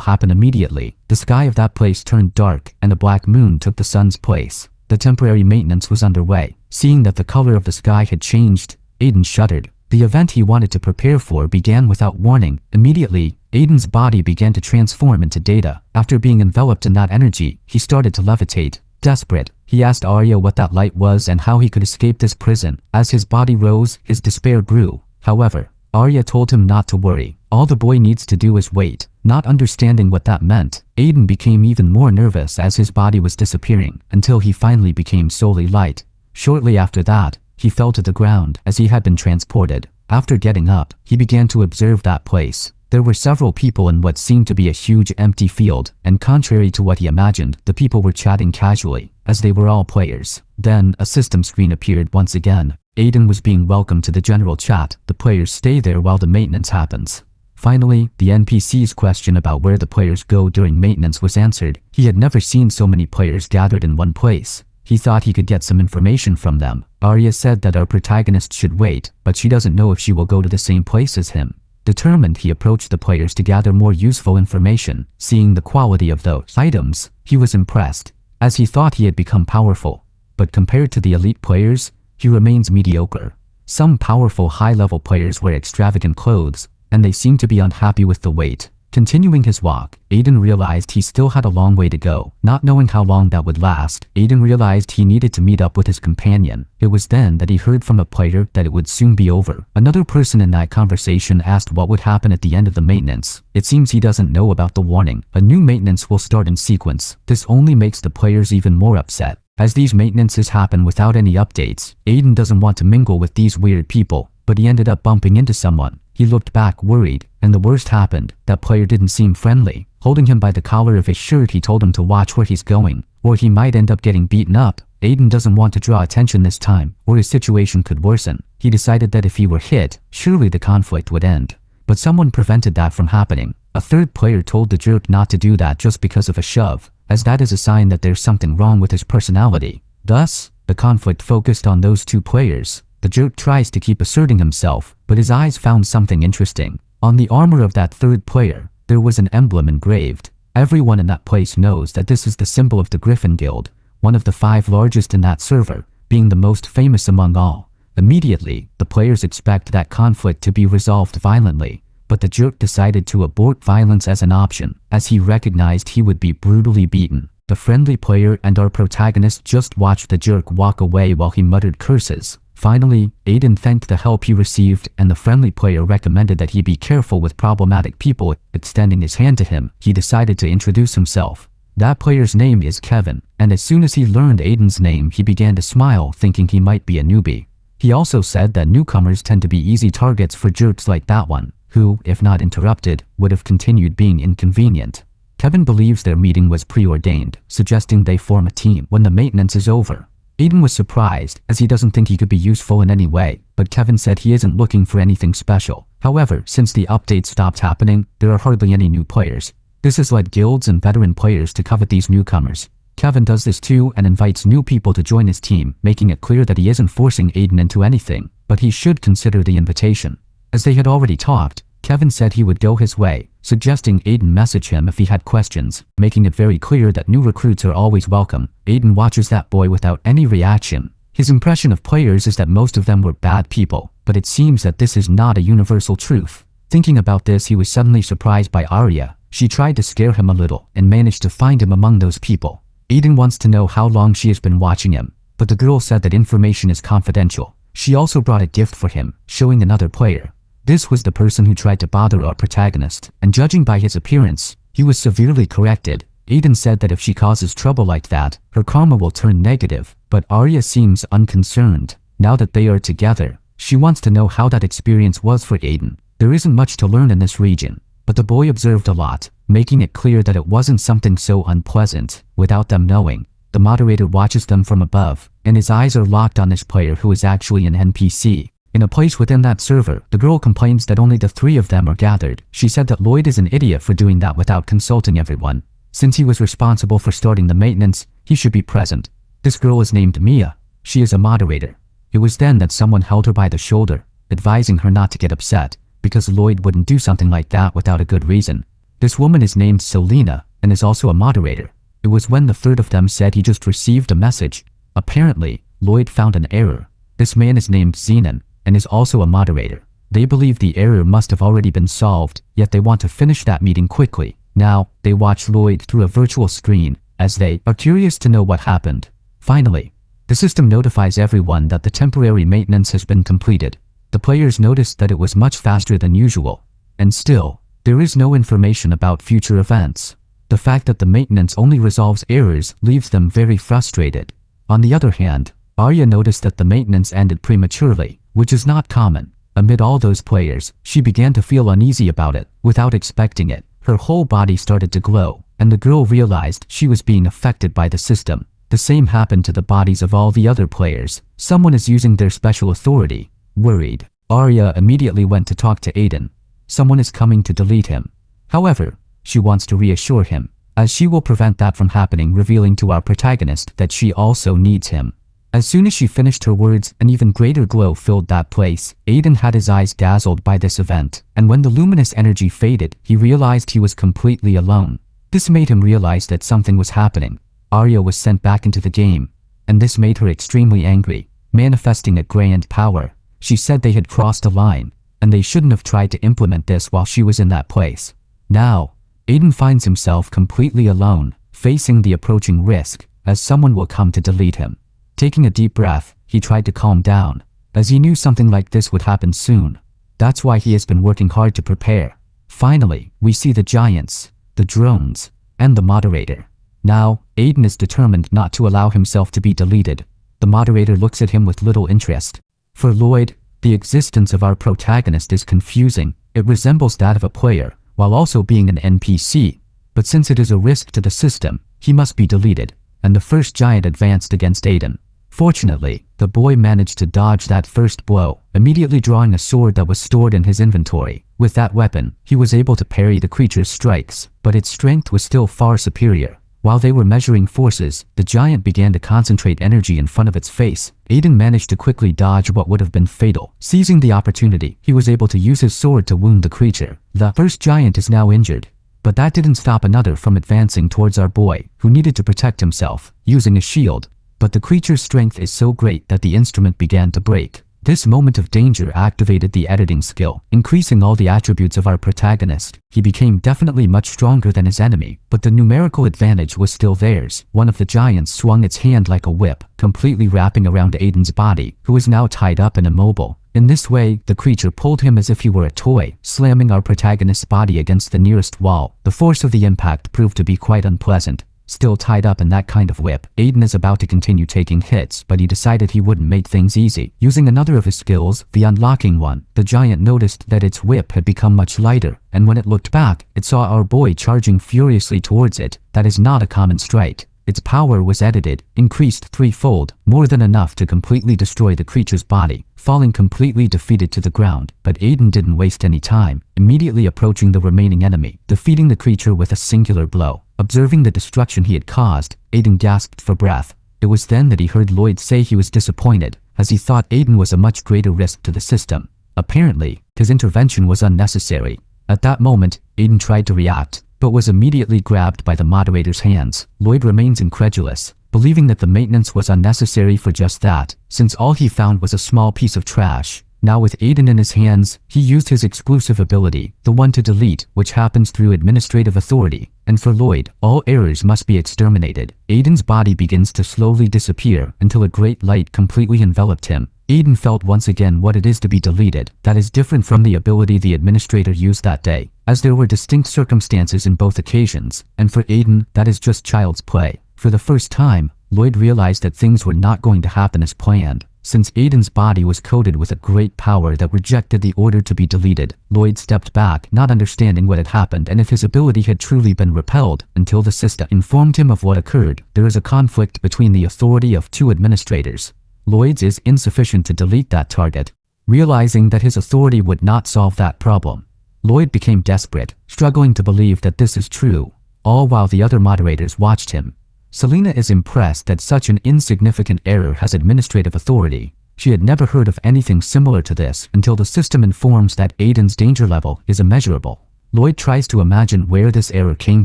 A: happen immediately. The sky of that place turned dark and a black moon took the sun's place. The temporary maintenance was underway. Seeing that the color of the sky had changed, Aiden shuddered. The event he wanted to prepare for began without warning. Immediately, Aiden's body began to transform into Data. After being enveloped in that energy, he started to levitate. Desperate, he asked Arya what that light was and how he could escape this prison. As his body rose, his despair grew. However, Arya told him not to worry. All the boy needs to do is wait. Not understanding what that meant, Aiden became even more nervous as his body was disappearing, until he finally became solely light. Shortly after that, he fell to the ground as he had been transported. After getting up, he began to observe that place. There were several people in what seemed to be a huge empty field, and contrary to what he imagined, the people were chatting casually, as they were all players. Then, a system screen appeared once again. Aiden was being welcomed to the general chat. The players stay there while the maintenance happens. Finally, the NPC's question about where the players go during maintenance was answered. He had never seen so many players gathered in one place. He thought he could get some information from them. Arya said that our protagonist should wait, but she doesn't know if she will go to the same place as him. Determined, he approached the players to gather more useful information. Seeing the quality of those items, he was impressed, as he thought he had become powerful. But compared to the elite players, he remains mediocre. Some powerful high-level players wear extravagant clothes, and they seemed to be unhappy with the weight. Continuing his walk, Aiden realized he still had a long way to go. Not knowing how long that would last, Aiden realized he needed to meet up with his companion. It was then that he heard from a player that it would soon be over. Another person in that conversation asked what would happen at the end of the maintenance. It seems he doesn't know about the warning. A new maintenance will start in sequence. This only makes the players even more upset. As these maintenances happen without any updates, Aiden doesn't want to mingle with these weird people, but he ended up bumping into someone. He looked back worried, and the worst happened. That player didn't seem friendly. Holding him by the collar of his shirt, he told him to watch where he's going, or he might end up getting beaten up. Aiden doesn't want to draw attention this time, or his situation could worsen. He decided that if he were hit, surely the conflict would end. But someone prevented that from happening. A third player told the jerk not to do that just because of a shove, as that is a sign that there's something wrong with his personality. Thus, the conflict focused on those two players. The jerk tries to keep asserting himself, but his eyes found something interesting. On the armor of that third player, there was an emblem engraved. Everyone in that place knows that this is the symbol of the Griffin Guild, one of the 5 largest in that server, being the most famous among all. Immediately, the players expect that conflict to be resolved violently, but the jerk decided to abort violence as an option, as he recognized he would be brutally beaten. The friendly player and our protagonist just watched the jerk walk away while he muttered curses. Finally, Aiden thanked the help he received, and the friendly player recommended that he be careful with problematic people. Extending his hand to him, he decided to introduce himself. That player's name is Kevin, and as soon as he learned Aiden's name, he began to smile, thinking he might be a newbie. He also said that newcomers tend to be easy targets for jerks like that one, who, if not interrupted, would have continued being inconvenient. Kevin believes their meeting was preordained, suggesting they form a team when the maintenance is over. Aiden was surprised, as he doesn't think he could be useful in any way, but Kevin said he isn't looking for anything special. However, since the update stopped happening, there are hardly any new players. This has led guilds and veteran players to covet these newcomers. Kevin does this too and invites new people to join his team, making it clear that he isn't forcing Aiden into anything, but he should consider the invitation. As they had already talked, Kevin said he would go his way, suggesting Aiden message him if he had questions, making it very clear that new recruits are always welcome. Aiden watches that boy without any reaction. His impression of players is that most of them were bad people, but it seems that this is not a universal truth. Thinking about this, he was suddenly surprised by Arya. She tried to scare him a little and managed to find him among those people. Aiden wants to know how long she has been watching him, but the girl said that information is confidential. She also brought a gift for him, showing another player. This was the person who tried to bother our protagonist, and judging by his appearance, he was severely corrected. Aiden said that if she causes trouble like that, her karma will turn negative, but Arya seems unconcerned. Now that they are together, she wants to know how that experience was for Aiden. There isn't much to learn in this region, but the boy observed a lot, making it clear that it wasn't something so unpleasant. Without them knowing, the moderator watches them from above, and his eyes are locked on this player who is actually an NPC. In a place within that server, the girl complains that only the three of them are gathered. She said that Lloyd is an idiot for doing that without consulting everyone. Since he was responsible for starting the maintenance, he should be present. This girl is named Mia. She is a moderator. It was then that someone held her by the shoulder, advising her not to get upset, because Lloyd wouldn't do something like that without a good reason. This woman is named Selena and is also a moderator. It was when the third of them said he just received a message. Apparently, Lloyd found an error. This man is named Zenon and is also a moderator. They believe the error must have already been solved, yet they want to finish that meeting quickly. Now, they watch Lloyd through a virtual screen, as they are curious to know what happened. Finally, the system notifies everyone that the temporary maintenance has been completed. The players noticed that it was much faster than usual. And still, there is no information about future events. The fact that the maintenance only resolves errors leaves them very frustrated. On the other hand, Arya noticed that the maintenance ended prematurely, which is not common. Amid all those players, she began to feel uneasy about it, without expecting it. Her whole body started to glow, and the girl realized she was being affected by the system. The same happened to the bodies of all the other players. Someone is using their special authority. Worried, Arya immediately went to talk to Aiden. Someone is coming to delete him. However, she wants to reassure him, as she will prevent that from happening, revealing to our protagonist that she also needs him. As soon as she finished her words, an even greater glow filled that place. Aiden had his eyes dazzled by this event, and when the luminous energy faded, he realized he was completely alone. This made him realize that something was happening. Arya was sent back into the game, and this made her extremely angry, manifesting a grand power. She said they had crossed a line, and they shouldn't have tried to implement this while she was in that place. Now, Aiden finds himself completely alone, facing the approaching risk, as someone will come to delete him. Taking a deep breath, he tried to calm down, as he knew something like this would happen soon. That's why he has been working hard to prepare. Finally, we see the giants, the drones, and the moderator. Now, Aiden is determined not to allow himself to be deleted. The moderator looks at him with little interest. For Lloyd, the existence of our protagonist is confusing. It resembles that of a player, while also being an NPC. But since it is a risk to the system, he must be deleted. And the first giant advanced against Aiden. Fortunately, the boy managed to dodge that first blow, immediately drawing a sword that was stored in his inventory. With that weapon, he was able to parry the creature's strikes, but its strength was still far superior. While they were measuring forces, the giant began to concentrate energy in front of its face. Aiden managed to quickly dodge what would have been fatal. Seizing the opportunity, he was able to use his sword to wound the creature. The first giant is now injured. But that didn't stop another from advancing towards our boy, who needed to protect himself, using a shield. But the creature's strength is so great that the instrument began to break. This moment of danger activated the editing skill, increasing all the attributes of our protagonist. He became definitely much stronger than his enemy, but the numerical advantage was still theirs. One of the giants swung its hand like a whip, completely wrapping around Aiden's body, who is now tied up and immobile. In this way, the creature pulled him as if he were a toy, slamming our protagonist's body against the nearest wall. The force of the impact proved to be quite unpleasant. Still tied up in that kind of whip, Aiden is about to continue taking hits, but he decided he wouldn't make things easy. Using another of his skills, the unlocking one, the giant noticed that its whip had become much lighter, and when it looked back, it saw our boy charging furiously towards it. That is not a common strike. Its power was edited, increased threefold, more than enough to completely destroy the creature's body, falling completely defeated to the ground. But Aiden didn't waste any time, immediately approaching the remaining enemy, defeating the creature with a singular blow. Observing the destruction he had caused, Aiden gasped for breath. It was then that he heard Lloyd say he was disappointed, as he thought Aiden was a much greater risk to the system. Apparently, his intervention was unnecessary. At that moment, Aiden tried to react, but was immediately grabbed by the moderator's hands. Lloyd remains incredulous, believing that the maintenance was unnecessary for just that, since all he found was a small piece of trash. Now with Aiden in his hands, he used his exclusive ability, the one to delete, which happens through administrative authority. And for Lloyd, all errors must be exterminated. Aiden's body begins to slowly disappear until a great light completely enveloped him. Aiden felt once again what it is to be deleted. That is different from the ability the administrator used that day, as there were distinct circumstances in both occasions, and for Aiden, that is just child's play. For the first time, Lloyd realized that things were not going to happen as planned. Since Aiden's body was coated with a great power that rejected the order to be deleted, Lloyd stepped back, not understanding what had happened and if his ability had truly been repelled, until the sister informed him of what occurred. There is a conflict between the authority of two administrators. Lloyd's is insufficient to delete that target. Realizing that his authority would not solve that problem, Lloyd became desperate, struggling to believe that this is true, all while the other moderators watched him. Selena is impressed that such an insignificant error has administrative authority. She had never heard of anything similar to this until the system informs that Aiden's danger level is immeasurable. Lloyd tries to imagine where this error came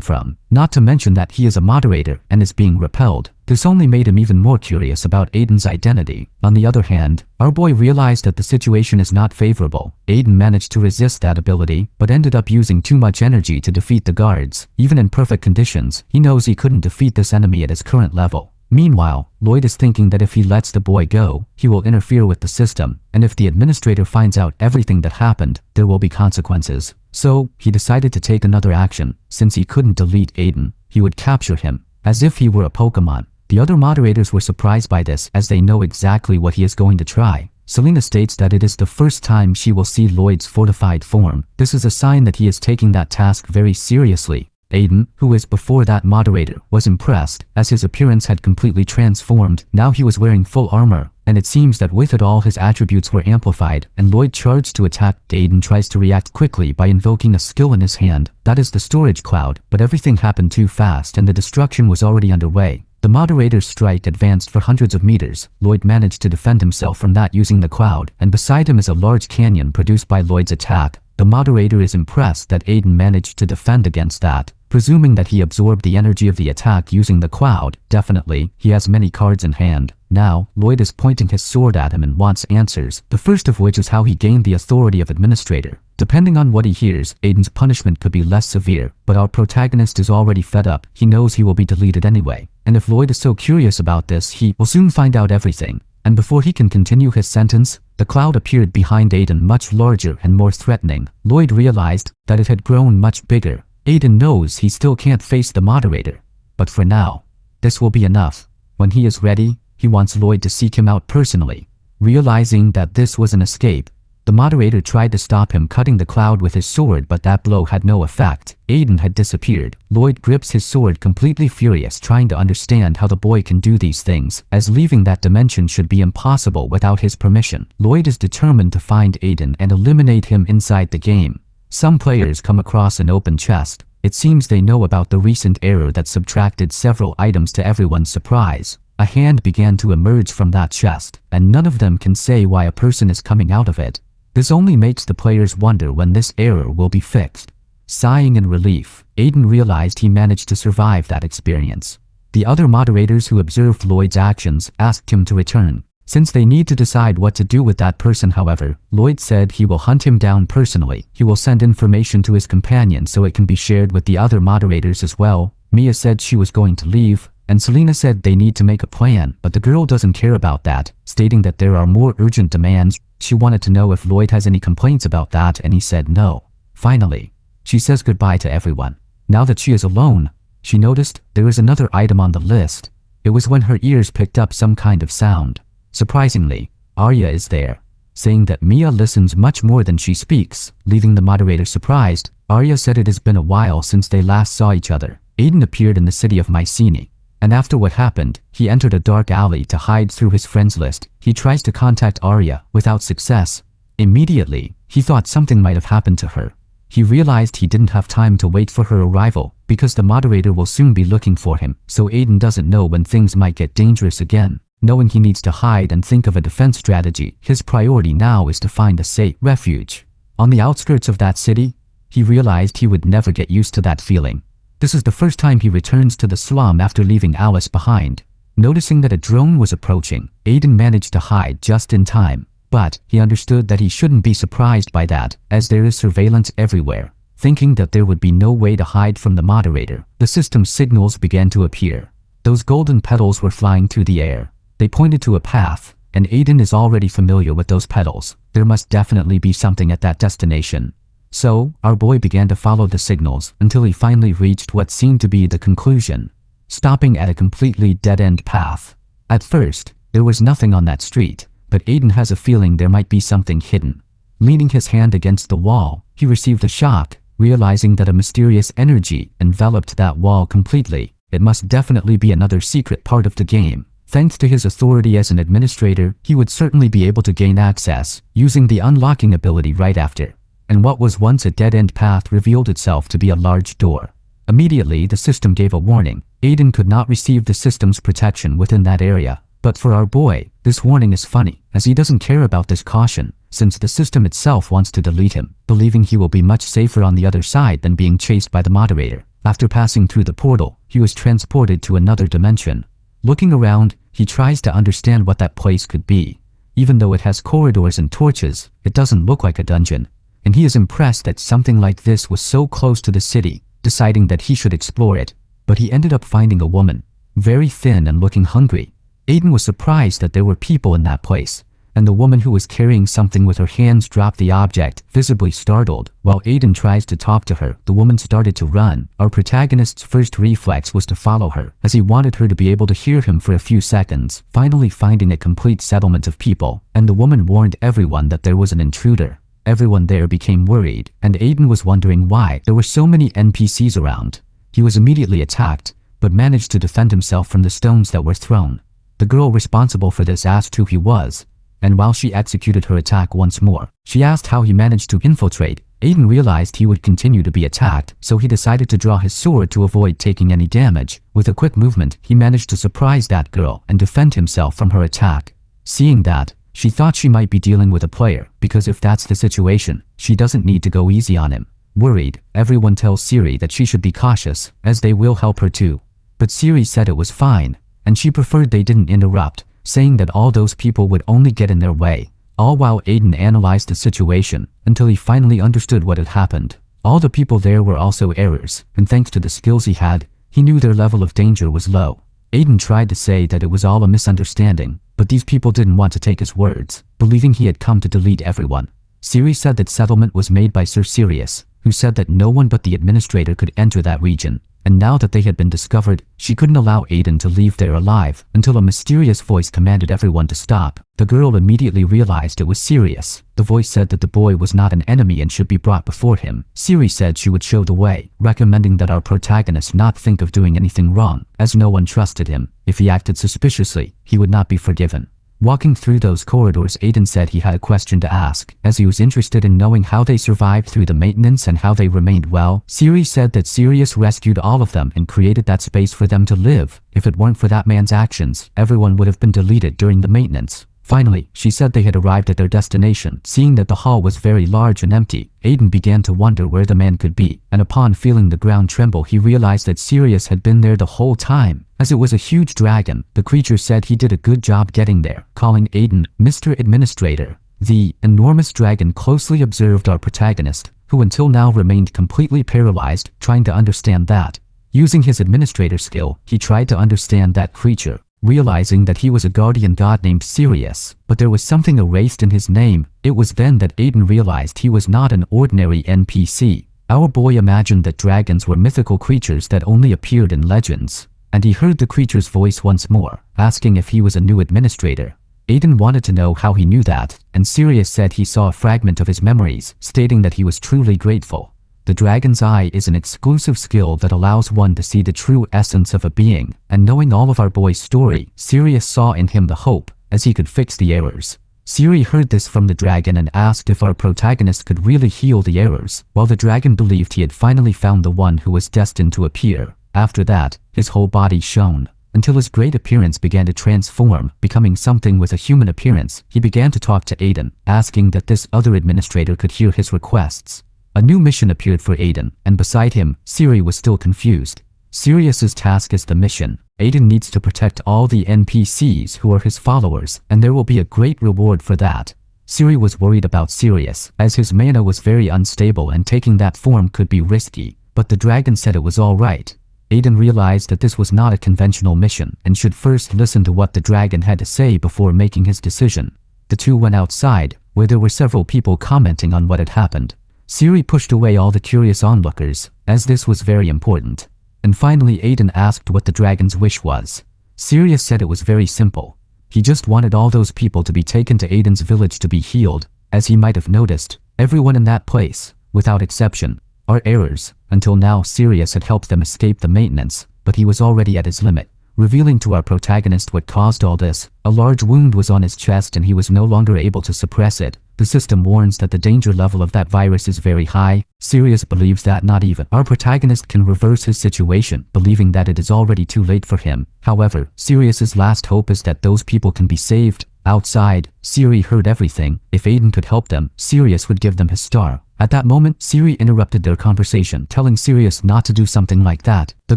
A: from, not to mention that he is a moderator and is being repelled. This only made him even more curious about Aiden's identity. On the other hand, our boy realized that the situation is not favorable. Aiden managed to resist that ability, but ended up using too much energy to defeat the guards. Even in perfect conditions, he knows he couldn't defeat this enemy at his current level. Meanwhile, Lloyd is thinking that if he lets the boy go, he will interfere with the system, and if the administrator finds out everything that happened, there will be consequences. So, he decided to take another action. Since he couldn't delete Aiden, he would capture him, as if he were a Pokemon. The other moderators were surprised by this, as they know exactly what he is going to try. Selena states that it is the first time she will see Lloyd's fortified form. This is a sign that he is taking that task very seriously. Aiden, who is before that moderator, was impressed, as his appearance had completely transformed. Now he was wearing full armor, and it seems that with it all his attributes were amplified, and Lloyd charged to attack. Aiden tries to react quickly by invoking a skill in his hand, that is the storage cloud, but everything happened too fast and the destruction was already underway. The moderator's strike advanced for hundreds of meters. Lloyd managed to defend himself from that using the cloud, and beside him is a large canyon produced by Lloyd's attack. The moderator is impressed that Aiden managed to defend against that, presuming that he absorbed the energy of the attack using the cloud. Definitely, he has many cards in hand. Now, Lloyd is pointing his sword at him and wants answers, the first of which is how he gained the authority of administrator. Depending on what he hears, Aiden's punishment could be less severe, but our protagonist is already fed up. He knows he will be deleted anyway, and if Lloyd is so curious about this, he will soon find out everything. And before he can continue his sentence, the cloud appeared behind Aiden, much larger and more threatening. Lloyd realized that it had grown much bigger. Aiden knows he still can't face the moderator, but for now, this will be enough. When he is ready, he wants Lloyd to seek him out personally. Realizing that this was an escape, the moderator tried to stop him cutting the cloud with his sword, but that blow had no effect. Aiden had disappeared. Lloyd grips his sword, completely furious, trying to understand how the boy can do these things, as leaving that dimension should be impossible without his permission. Lloyd is determined to find Aiden and eliminate him inside the game. Some players come across an open chest. It seems they know about the recent error that subtracted several items. To everyone's surprise, a hand began to emerge from that chest, and none of them can say why a person is coming out of it. This only makes the players wonder when this error will be fixed. Sighing in relief, Aiden realized he managed to survive that experience. The other moderators who observed Lloyd's actions asked him to return. Since they need to decide what to do with that person, however, Lloyd said he will hunt him down personally. He will send information to his companion so it can be shared with the other moderators as well. Mia said she was going to leave, and Selena said they need to make a plan, but the girl doesn't care about that, stating that there are more urgent demands. She wanted to know if Lloyd has any complaints about that, and he said no. Finally, she says goodbye to everyone. Now that she is alone, she noticed there is another item on the list. It was when her ears picked up some kind of sound. Surprisingly, Arya is there, saying that Mia listens much more than she speaks, leaving the moderator surprised. Arya said it has been a while since they last saw each other. Aiden appeared in the city of Mycenae, and after what happened, he entered a dark alley to hide through his friends list. He tries to contact Arya without success. Immediately, he thought something might have happened to her. He realized he didn't have time to wait for her arrival, because the moderator will soon be looking for him, so Aiden doesn't know when things might get dangerous again. Knowing he needs to hide and think of a defense strategy, his priority now is to find a safe refuge. On the outskirts of that city, he realized he would never get used to that feeling. This is the first time he returns to the slum after leaving Alice behind. Noticing that a drone was approaching, Aiden managed to hide just in time, but he understood that he shouldn't be surprised by that, as there is surveillance everywhere. Thinking that there would be no way to hide from the moderator, the system's signals began to appear. Those golden petals were flying through the air. They pointed to a path, and Aiden is already familiar with those petals. There must definitely be something at that destination. So, our boy began to follow the signals until he finally reached what seemed to be the conclusion, stopping at a completely dead-end path. At first, there was nothing on that street, but Aiden has a feeling there might be something hidden. Leaning his hand against the wall, he received a shock, realizing that a mysterious energy enveloped that wall completely. It must definitely be another secret part of the game. Thanks to his authority as an administrator, he would certainly be able to gain access, using the unlocking ability right after. And what was once a dead-end path revealed itself to be a large door. Immediately, the system gave a warning. Aiden could not receive the system's protection within that area. But for our boy, this warning is funny, as he doesn't care about this caution, since the system itself wants to delete him, believing he will be much safer on the other side than being chased by the moderator. After passing through the portal, he was transported to another dimension. Looking around, he tries to understand what that place could be. Even though it has corridors and torches, it doesn't look like a dungeon. And he is impressed that something like this was so close to the city, deciding that he should explore it. But he ended up finding a woman, very thin and looking hungry. Aiden was surprised that there were people in that place, and the woman who was carrying something with her hands dropped the object, visibly startled. While Aiden tries to talk to her, the woman started to run. Our protagonist's first reflex was to follow her, as he wanted her to be able to hear him for a few seconds, finally finding a complete settlement of people, and the woman warned everyone that there was an intruder. Everyone there became worried, and Aiden was wondering why there were so many NPCs around. He was immediately attacked, but managed to defend himself from the stones that were thrown. The girl responsible for this asked who he was, and while she executed her attack once more, she asked how he managed to infiltrate. Aiden realized he would continue to be attacked, so he decided to draw his sword to avoid taking any damage. With a quick movement, he managed to surprise that girl and defend himself from her attack. Seeing that, she thought she might be dealing with a player, because if that's the situation, she doesn't need to go easy on him. Worried, everyone tells Siri that she should be cautious, as they will help her too. But Siri said it was fine, and she preferred they didn't interrupt, saying that all those people would only get in their way. All while Aiden analyzed the situation, until he finally understood what had happened. All the people there were also errors, and thanks to the skills he had, he knew their level of danger was low. Aiden tried to say that it was all a misunderstanding, but these people didn't want to take his words, believing he had come to delete everyone. Siri said that settlement was made by Sir Sirius, who said that no one but the administrator could enter that region, and now that they had been discovered, she couldn't allow Aiden to leave there alive until a mysterious voice commanded everyone to stop. The girl immediately realized it was Sirius. The voice said that the boy was not an enemy and should be brought before him. Siri said she would show the way, recommending that our protagonist not think of doing anything wrong, as no one trusted him. If he acted suspiciously, he would not be forgiven. Walking through those corridors, Aiden said he had a question to ask, as he was interested in knowing how they survived through the maintenance and how they remained well. Siri said that Sirius rescued all of them and created that space for them to live. If it weren't for that man's actions, everyone would have been deleted during the maintenance. Finally, she said they had arrived at their destination. Seeing that the hall was very large and empty, Aiden began to wonder where the man could be, and upon feeling the ground tremble, he realized that Sirius had been there the whole time. As it was a huge dragon, the creature said he did a good job getting there, calling Aiden Mr. Administrator. The enormous dragon closely observed our protagonist, who until now remained completely paralyzed, trying to understand that. Using his administrator skill, he tried to understand that creature, realizing that he was a guardian god named Sirius, but there was something erased in his name. It was then that Aiden realized he was not an ordinary NPC. Our boy imagined that dragons were mythical creatures that only appeared in legends, and he heard the creature's voice once more, asking if he was a new administrator. Aiden wanted to know how he knew that, and Sirius said he saw a fragment of his memories, stating that he was truly grateful. The dragon's eye is an exclusive skill that allows one to see the true essence of a being, and knowing all of our boy's story, Sirius saw in him the hope, as he could fix the errors. Siri heard this from the dragon and asked if our protagonist could really heal the errors, while the dragon believed he had finally found the one who was destined to appear. After that, his whole body shone, until his great appearance began to transform, becoming something with a human appearance. He began to talk to Aiden, asking that this other administrator could hear his requests. A new mission appeared for Aiden, and beside him, Siri was still confused. Sirius's task is the mission. Aiden needs to protect all the NPCs who are his followers, and there will be a great reward for that. Siri was worried about Sirius, as his mana was very unstable and taking that form could be risky, but the dragon said it was alright. Aiden realized that this was not a conventional mission, and should first listen to what the dragon had to say before making his decision. The two went outside, where there were several people commenting on what had happened. Siri pushed away all the curious onlookers, as this was very important. And finally Aiden asked what the dragon's wish was. Sirius said it was very simple. He just wanted all those people to be taken to Aiden's village to be healed. As he might have noticed, everyone in that place, without exception, are errors. Until now Sirius had helped them escape the maintenance, but he was already at his limit. revealing to our protagonist what caused all this. A large wound was on his chest and he was no longer able to suppress it. The system warns that the danger level of that virus is very high. Sirius believes that not even our protagonist can reverse his situation, believing that it is already too late for him. However, Sirius's last hope is that those people can be saved. Outside, Siri heard everything. If Aiden could help them, Sirius would give them his star. At that moment, Siri interrupted their conversation, telling Sirius not to do something like that. The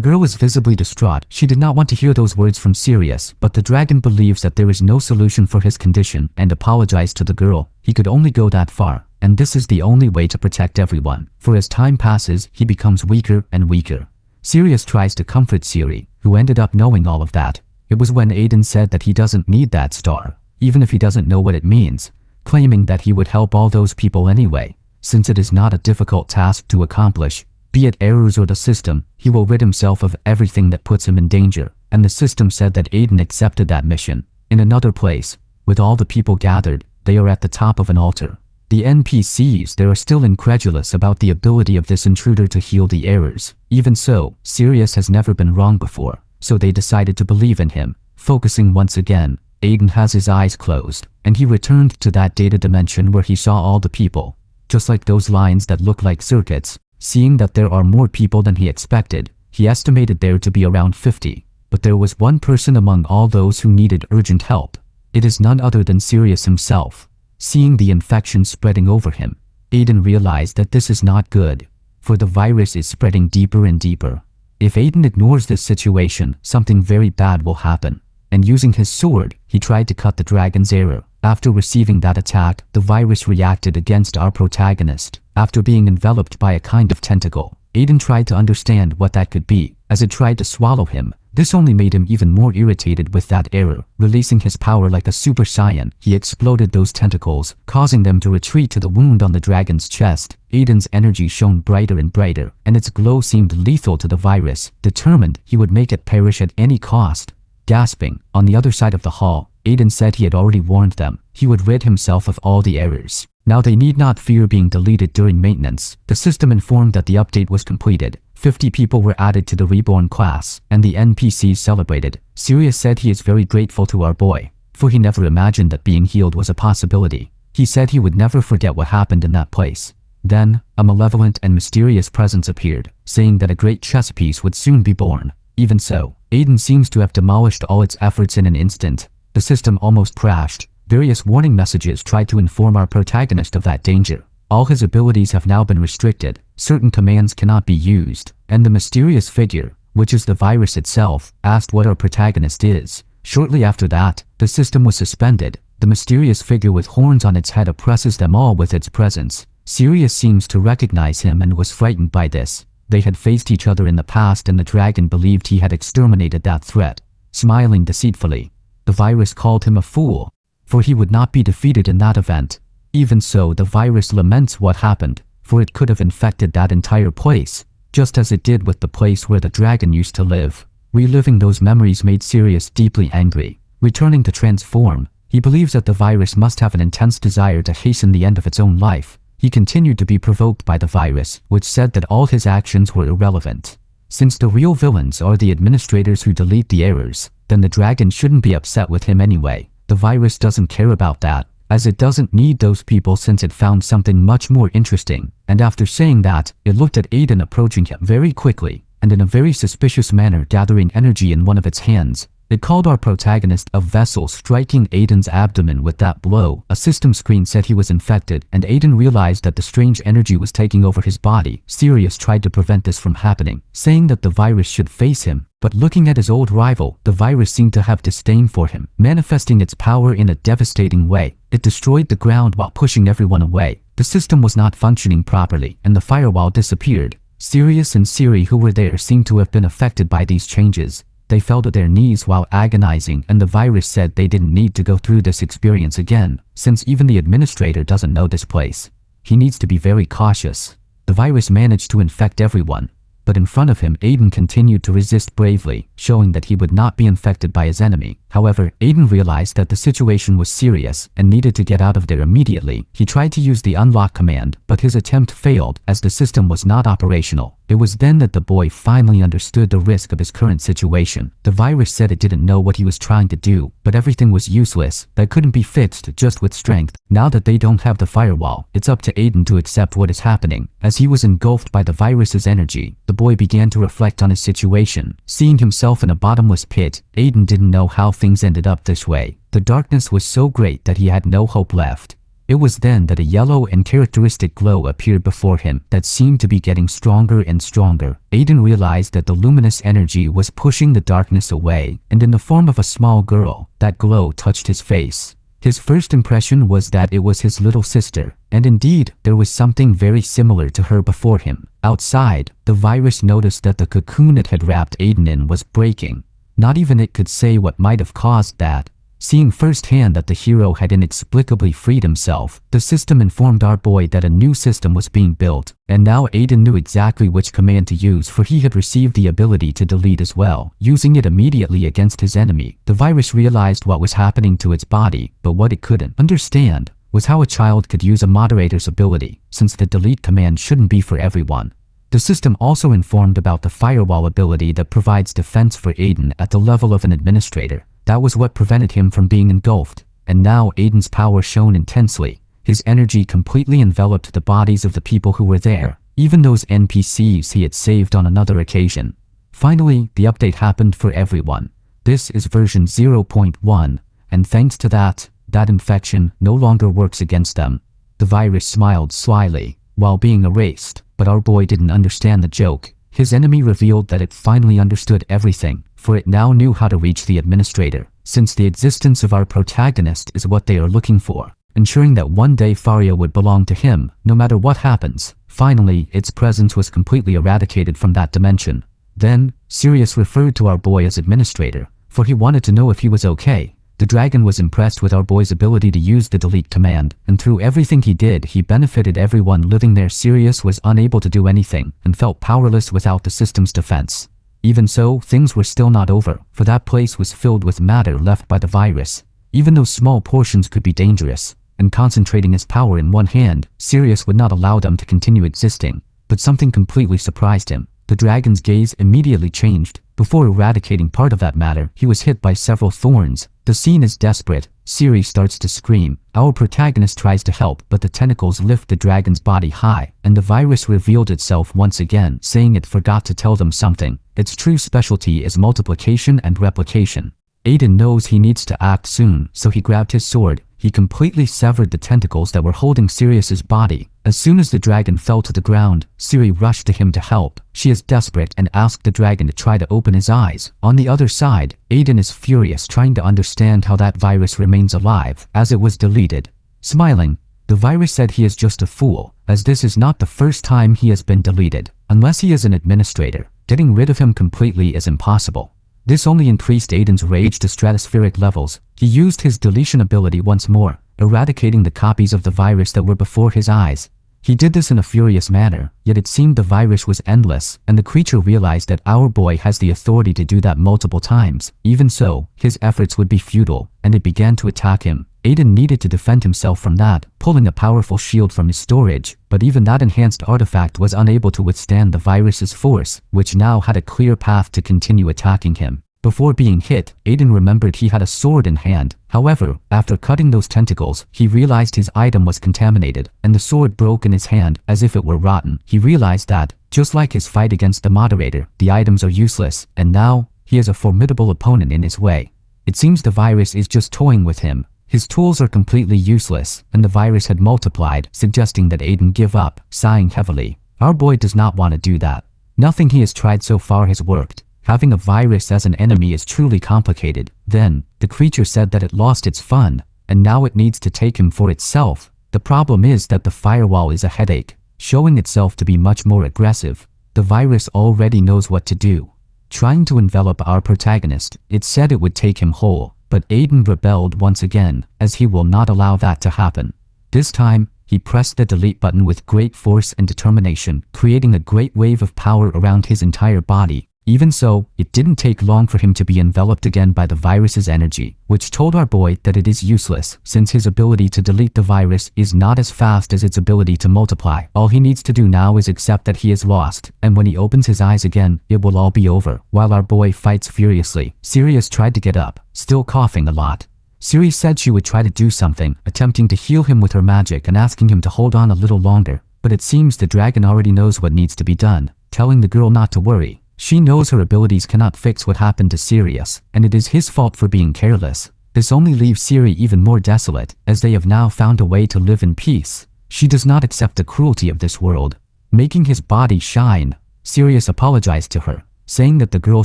A: girl was visibly distraught. She did not want to hear those words from Sirius, but the dragon believes that there is no solution for his condition and apologized to the girl. He could only go that far, and this is the only way to protect everyone. For as time passes, he becomes weaker and weaker. Sirius tries to comfort Siri, who ended up knowing all of that. It was when Aiden said that he doesn't need that star, even if he doesn't know what it means, claiming that he would help all those people anyway. Since it is not a difficult task to accomplish, be it errors or the system, he will rid himself of everything that puts him in danger. And the system said that Aiden accepted that mission. In another place, with all the people gathered, they are at the top of an altar. The NPCs there are still incredulous about the ability of this intruder to heal the errors. Even so, Sirius has never been wrong before, so they decided to believe in him. Focusing once again, Aiden has his eyes closed, and he returned to that data dimension where he saw all the people. Just like those lines that look like circuits. Seeing that there are more people than he expected, he estimated there to be around 50. But there was one person among all those who needed urgent help. It is none other than Sirius himself. Seeing the infection spreading over him, Aiden realized that this is not good, for the virus is spreading deeper and deeper. If Aiden ignores this situation, something very bad will happen. And using his sword, he tried to cut the dragon's arrow. After receiving that attack, the virus reacted against our protagonist. After being enveloped by a kind of tentacle, Aiden tried to understand what that could be. As it tried to swallow him, this only made him even more irritated with that error. Releasing his power like a Super Saiyan, he exploded those tentacles, causing them to retreat to the wound on the dragon's chest. Aiden's energy shone brighter and brighter, and its glow seemed lethal to the virus. Determined, he would make it perish at any cost. Gasping, on the other side of the hall, Aiden said he had already warned them. He would rid himself of all the errors. Now they need not fear being deleted during maintenance. The system informed that the update was completed. 50 people were added to the reborn class, and the NPCs celebrated. Sirius said he is very grateful to our boy, for he never imagined that being healed was a possibility. He said he would never forget what happened in that place. Then, a malevolent and mysterious presence appeared, saying that a great chess piece would soon be born. Even so, Aiden seems to have demolished all its efforts in an instant. The system almost crashed. Various warning messages tried to inform our protagonist of that danger. All his abilities have now been restricted. Certain commands cannot be used. And the mysterious figure, which is the virus itself, asked what our protagonist is. Shortly after that, the system was suspended. The mysterious figure with horns on its head oppresses them all with its presence. Sirius seems to recognize him and was frightened by this. They had faced each other in the past and the dragon believed he had exterminated that threat. Smiling deceitfully, the virus called him a fool, for he would not be defeated in that event. Even so, the virus laments what happened, for it could have infected that entire place, just as it did with the place where the dragon used to live. Reliving those memories made Sirius deeply angry. Returning to transform, he believes that the virus must have an intense desire to hasten the end of its own life. He continued to be provoked by the virus, which said that all his actions were irrelevant. Since the real villains are the administrators who delete the errors, then the dragon shouldn't be upset with him anyway. The virus doesn't care about that, as it doesn't need those people since it found something much more interesting. And after saying that, it looked at Aiden approaching him very quickly, and in a very suspicious manner gathering energy in one of its hands. It called our protagonist a vessel, striking Aiden's abdomen with that blow. A system screen said he was infected, and Aiden realized that the strange energy was taking over his body. Sirius tried to prevent this from happening, saying that the virus should face him. But looking at his old rival, the virus seemed to have disdain for him, manifesting its power in a devastating way. It destroyed the ground while pushing everyone away. The system was not functioning properly, and the firewall disappeared. Sirius and Siri, who were there, seemed to have been affected by these changes. They fell to their knees while agonizing, and the virus said they didn't need to go through this experience again, since even the administrator doesn't know this place. He needs to be very cautious. The virus managed to infect everyone, but in front of him, Aiden continued to resist bravely, showing that he would not be infected by his enemy. However, Aiden realized that the situation was serious and needed to get out of there immediately. He tried to use the unlock command, but his attempt failed as the system was not operational. It was then that the boy finally understood the risk of his current situation. The virus said it didn't know what he was trying to do, but everything was useless, that couldn't be fixed just with strength. Now that they don't have the firewall, it's up to Aiden to accept what is happening. As he was engulfed by the virus's energy, the boy began to reflect on his situation. Seeing himself in a bottomless pit, Aiden didn't know how things ended up this way. The darkness was so great that he had no hope left. It was then that a yellow and characteristic glow appeared before him that seemed to be getting stronger and stronger. Aiden realized that the luminous energy was pushing the darkness away, and in the form of a small girl, that glow touched his face. His first impression was that it was his little sister, and indeed, there was something very similar to her before him. Outside, the virus noticed that the cocoon it had wrapped Aiden in was breaking. Not even it could say what might have caused that. Seeing firsthand that the hero had inexplicably freed himself, the system informed our boy that a new system was being built, and now Aiden knew exactly which command to use, for he had received the ability to delete as well, using it immediately against his enemy. The virus realized what was happening to its body, but what it couldn't understand was how a child could use a moderator's ability, since the delete command shouldn't be for everyone. The system also informed about the firewall ability that provides defense for Aiden at the level of an administrator. That was what prevented him from being engulfed, and now Aiden's power shone intensely. His energy completely enveloped the bodies of the people who were there, even those NPCs he had saved on another occasion. Finally, the update happened for everyone. This is version 0.1, and thanks to that infection no longer works against them. The virus smiled slyly while being erased, but our boy didn't understand the joke. His enemy revealed that it finally understood everything, for it now knew how to reach the administrator, since the existence of our protagonist is what they are looking for, ensuring that one day Faria would belong to him, no matter what happens. Finally, its presence was completely eradicated from that dimension. Then, Sirius referred to our boy as administrator, for he wanted to know if he was okay. The dragon was impressed with our boy's ability to use the delete command, and through everything he did, he benefited everyone living there. Sirius was unable to do anything, and felt powerless without the system's defense. Even so, things were still not over, for that place was filled with matter left by the virus. Even though small portions could be dangerous, and concentrating his power in one hand, Sirius would not allow them to continue existing. But something completely surprised him. The dragon's gaze immediately changed. Before eradicating part of that matter, he was hit by several thorns. The scene is desperate. Siri starts to scream. Our protagonist tries to help, but the tentacles lift the dragon's body high, and the virus revealed itself once again, saying it forgot to tell them something. Its true specialty is multiplication and replication. Aiden knows he needs to act soon, so he grabbed his sword. He completely severed the tentacles that were holding Sirius's body. As soon as the dragon fell to the ground, Siri rushed to him to help. She is desperate and asked the dragon to try to open his eyes. On the other side, Aiden is furious, trying to understand how that virus remains alive, as it was deleted. Smiling, the virus said he is just a fool, as this is not the first time he has been deleted. Unless he is an administrator, getting rid of him completely is impossible. This only increased Aiden's rage to stratospheric levels. He used his deletion ability once more, eradicating the copies of the virus that were before his eyes. He did this in a furious manner, yet it seemed the virus was endless, and the creature realized that our boy has the authority to do that multiple times. Even so, his efforts would be futile, and it began to attack him. Aiden needed to defend himself from that, pulling a powerful shield from his storage, but even that enhanced artifact was unable to withstand the virus's force, which now had a clear path to continue attacking him. Before being hit, Aiden remembered he had a sword in hand. However, after cutting those tentacles, he realized his item was contaminated, and the sword broke in his hand as if it were rotten. He realized that, just like his fight against the moderator, the items are useless, and now, he has a formidable opponent in his way. It seems the virus is just toying with him. His tools are completely useless, and the virus had multiplied, suggesting that Aiden give up, sighing heavily. Our boy does not want to do that. Nothing he has tried so far has worked. Having a virus as an enemy is truly complicated. Then, the creature said that it lost its fun, and now it needs to take him for itself. The problem is that the firewall is a headache, showing itself to be much more aggressive. The virus already knows what to do. Trying to envelop our protagonist, it said it would take him whole, but Aiden rebelled once again, as he will not allow that to happen. This time, he pressed the delete button with great force and determination, creating a great wave of power around his entire body. Even so, it didn't take long for him to be enveloped again by the virus's energy, which told our boy that it is useless, since his ability to delete the virus is not as fast as its ability to multiply. All he needs to do now is accept that he is lost, and when he opens his eyes again, it will all be over. While our boy fights furiously, Sirius tried to get up, still coughing a lot. Siri said she would try to do something, attempting to heal him with her magic and asking him to hold on a little longer, but it seems the dragon already knows what needs to be done, telling the girl not to worry. She knows her abilities cannot fix what happened to Sirius, and it is his fault for being careless. This only leaves Siri even more desolate, as they have now found a way to live in peace. She does not accept the cruelty of this world, making his body shine. Sirius apologized to her, saying that the girl